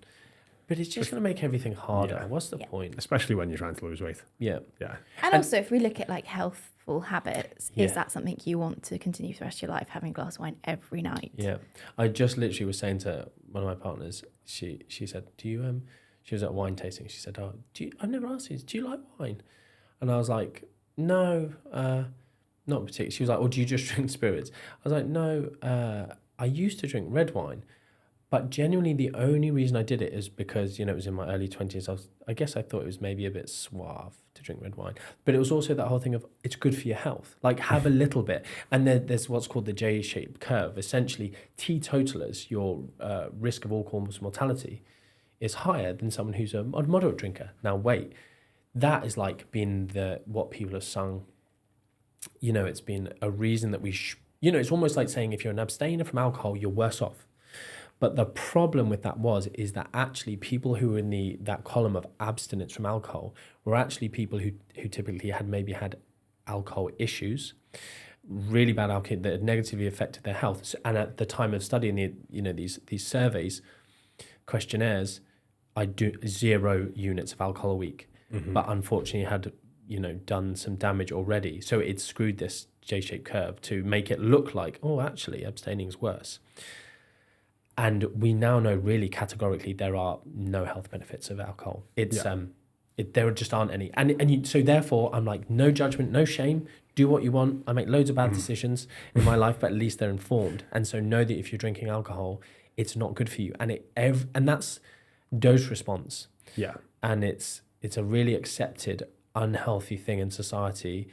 but it's just going to make everything harder. Yeah. What's the point? Especially when you're trying to lose weight. Yeah. Yeah. And also, if we look at healthful habits, is that something you want to continue for the rest of your life, having a glass of wine every night? Yeah. I just literally was saying to one of my partners, she said, do you, she was at a wine tasting. She said, I've never asked you, do you like wine? And I was like, no, not particularly. She was like, do you just drink spirits? I was like, no, I used to drink red wine, but genuinely the only reason I did it is because, it was in my early 20s. I guess I thought it was maybe a bit suave to drink red wine, but it was also that whole thing of it's good for your health. Have a little bit. And there's what's called the J-shaped curve. Essentially, teetotalers, your risk of all-cause mortality is higher than someone who's a moderate drinker. Now, wait, that is been what people have sung. It's been a reason that it's almost like saying if you're an abstainer from alcohol, you're worse off. But the problem with that is that actually people who were in that column of abstinence from alcohol were actually people who typically had alcohol issues, really bad alcohol that had negatively affected their health. And at the time of studying these surveys, questionnaires, I do 0 units of alcohol a week, but unfortunately had done some damage already. So it screwed this J-shaped curve to make it look like, oh, actually abstaining is worse. And we now know really categorically there are no health benefits of alcohol. There just aren't any. So therefore I'm like, no judgment, no shame. Do what you want. I make loads of bad decisions in my life, but at least they're informed. And so know that if you're drinking alcohol, it's not good for you. And that's dose response. Yeah. And it's a really accepted unhealthy thing in society,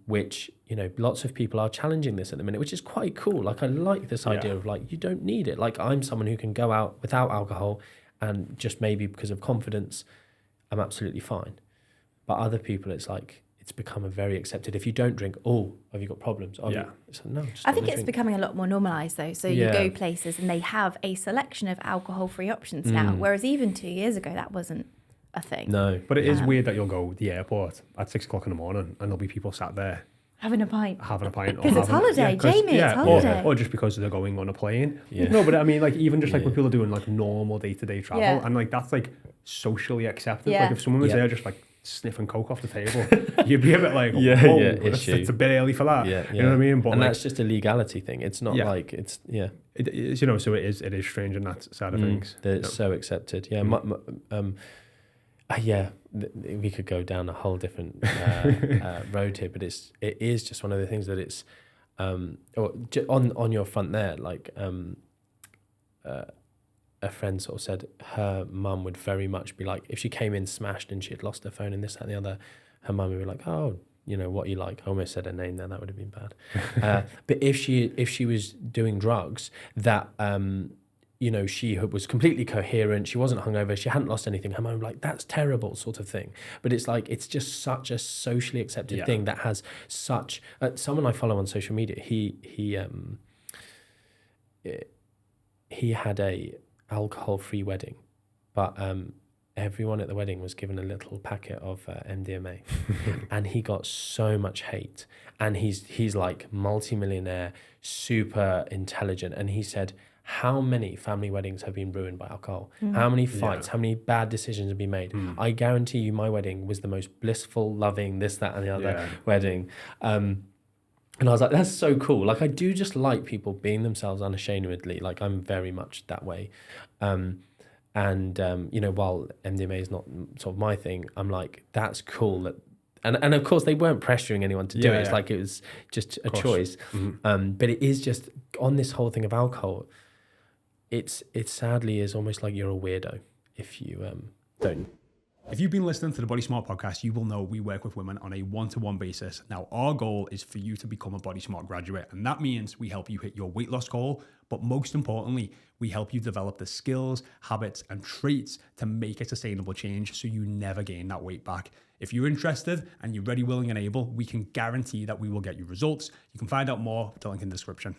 which lots of people are challenging this at the minute, which is quite cool. Like I like this idea of like, you don't need it. Like I'm someone who can go out without alcohol and just maybe because of confidence I'm absolutely fine. But other people, it's like, it's become a very accepted. If you don't drink, have you got problems? It's like, no, I think it's becoming a lot more normalised though. So you go places and they have a selection of alcohol-free options now, whereas even 2 years ago that wasn't a thing. No. But it is weird that you'll go to the airport at 6 o'clock in the morning and there'll be people sat there having a pint. Because it's holiday, Jamie, it's holiday. Or just because they're going on a plane. Yeah. No, but I mean, like, even just like when people are doing like normal day-to-day travel, and like that's like socially accepted. Yeah. Like if someone was there just like sniffing coke off the table, you'd be a bit like, it's a bit early for that. Yeah, You know what I mean? But and like, that's just a legality thing. It's not like it's it is, so it is strange in that side of things. It's so accepted. Yeah. We could go down a whole different road here, but it is just one of the things that it's on your front there, like a friend sort of said her mum would very much be like, if she came in smashed and she had lost her phone and this, that and the other, her mum would be like, oh, what you like. I almost said her name there, that would have been bad. But if she was doing drugs, that she was completely coherent, she wasn't hungover, she hadn't lost anything, her mum would be like, that's terrible, sort of thing. But it's like, it's just such a socially accepted thing that has such someone I follow on social media, he had a alcohol-free wedding, but everyone at the wedding was given a little packet of MDMA and he got so much hate, and he's like multi-millionaire, super intelligent, and he said, how many family weddings have been ruined by alcohol? How many fights, how many bad decisions have been made? I guarantee you my wedding was the most blissful, loving, this, that and the other wedding. And I was like, that's so cool. Like, I do just like people being themselves unashamedly. Like, I'm very much that way. While MDMA is not sort of my thing, I'm like, that's cool. That, and of course, they weren't pressuring anyone to do it. It's like, it was just a choice. But it is just, on this whole thing of alcohol, it sadly is almost like you're a weirdo if you don't. If you've been listening to the Body Smart podcast, you will know we work with women on a one-to-one basis. Now, our goal is for you to become a Body Smart graduate, and that means we help you hit your weight loss goal, but most importantly, we help you develop the skills, habits, and traits to make a sustainable change so you never gain that weight back. If you're interested and you're ready, willing, and able, we can guarantee that we will get you results. You can find out more with the link in the description.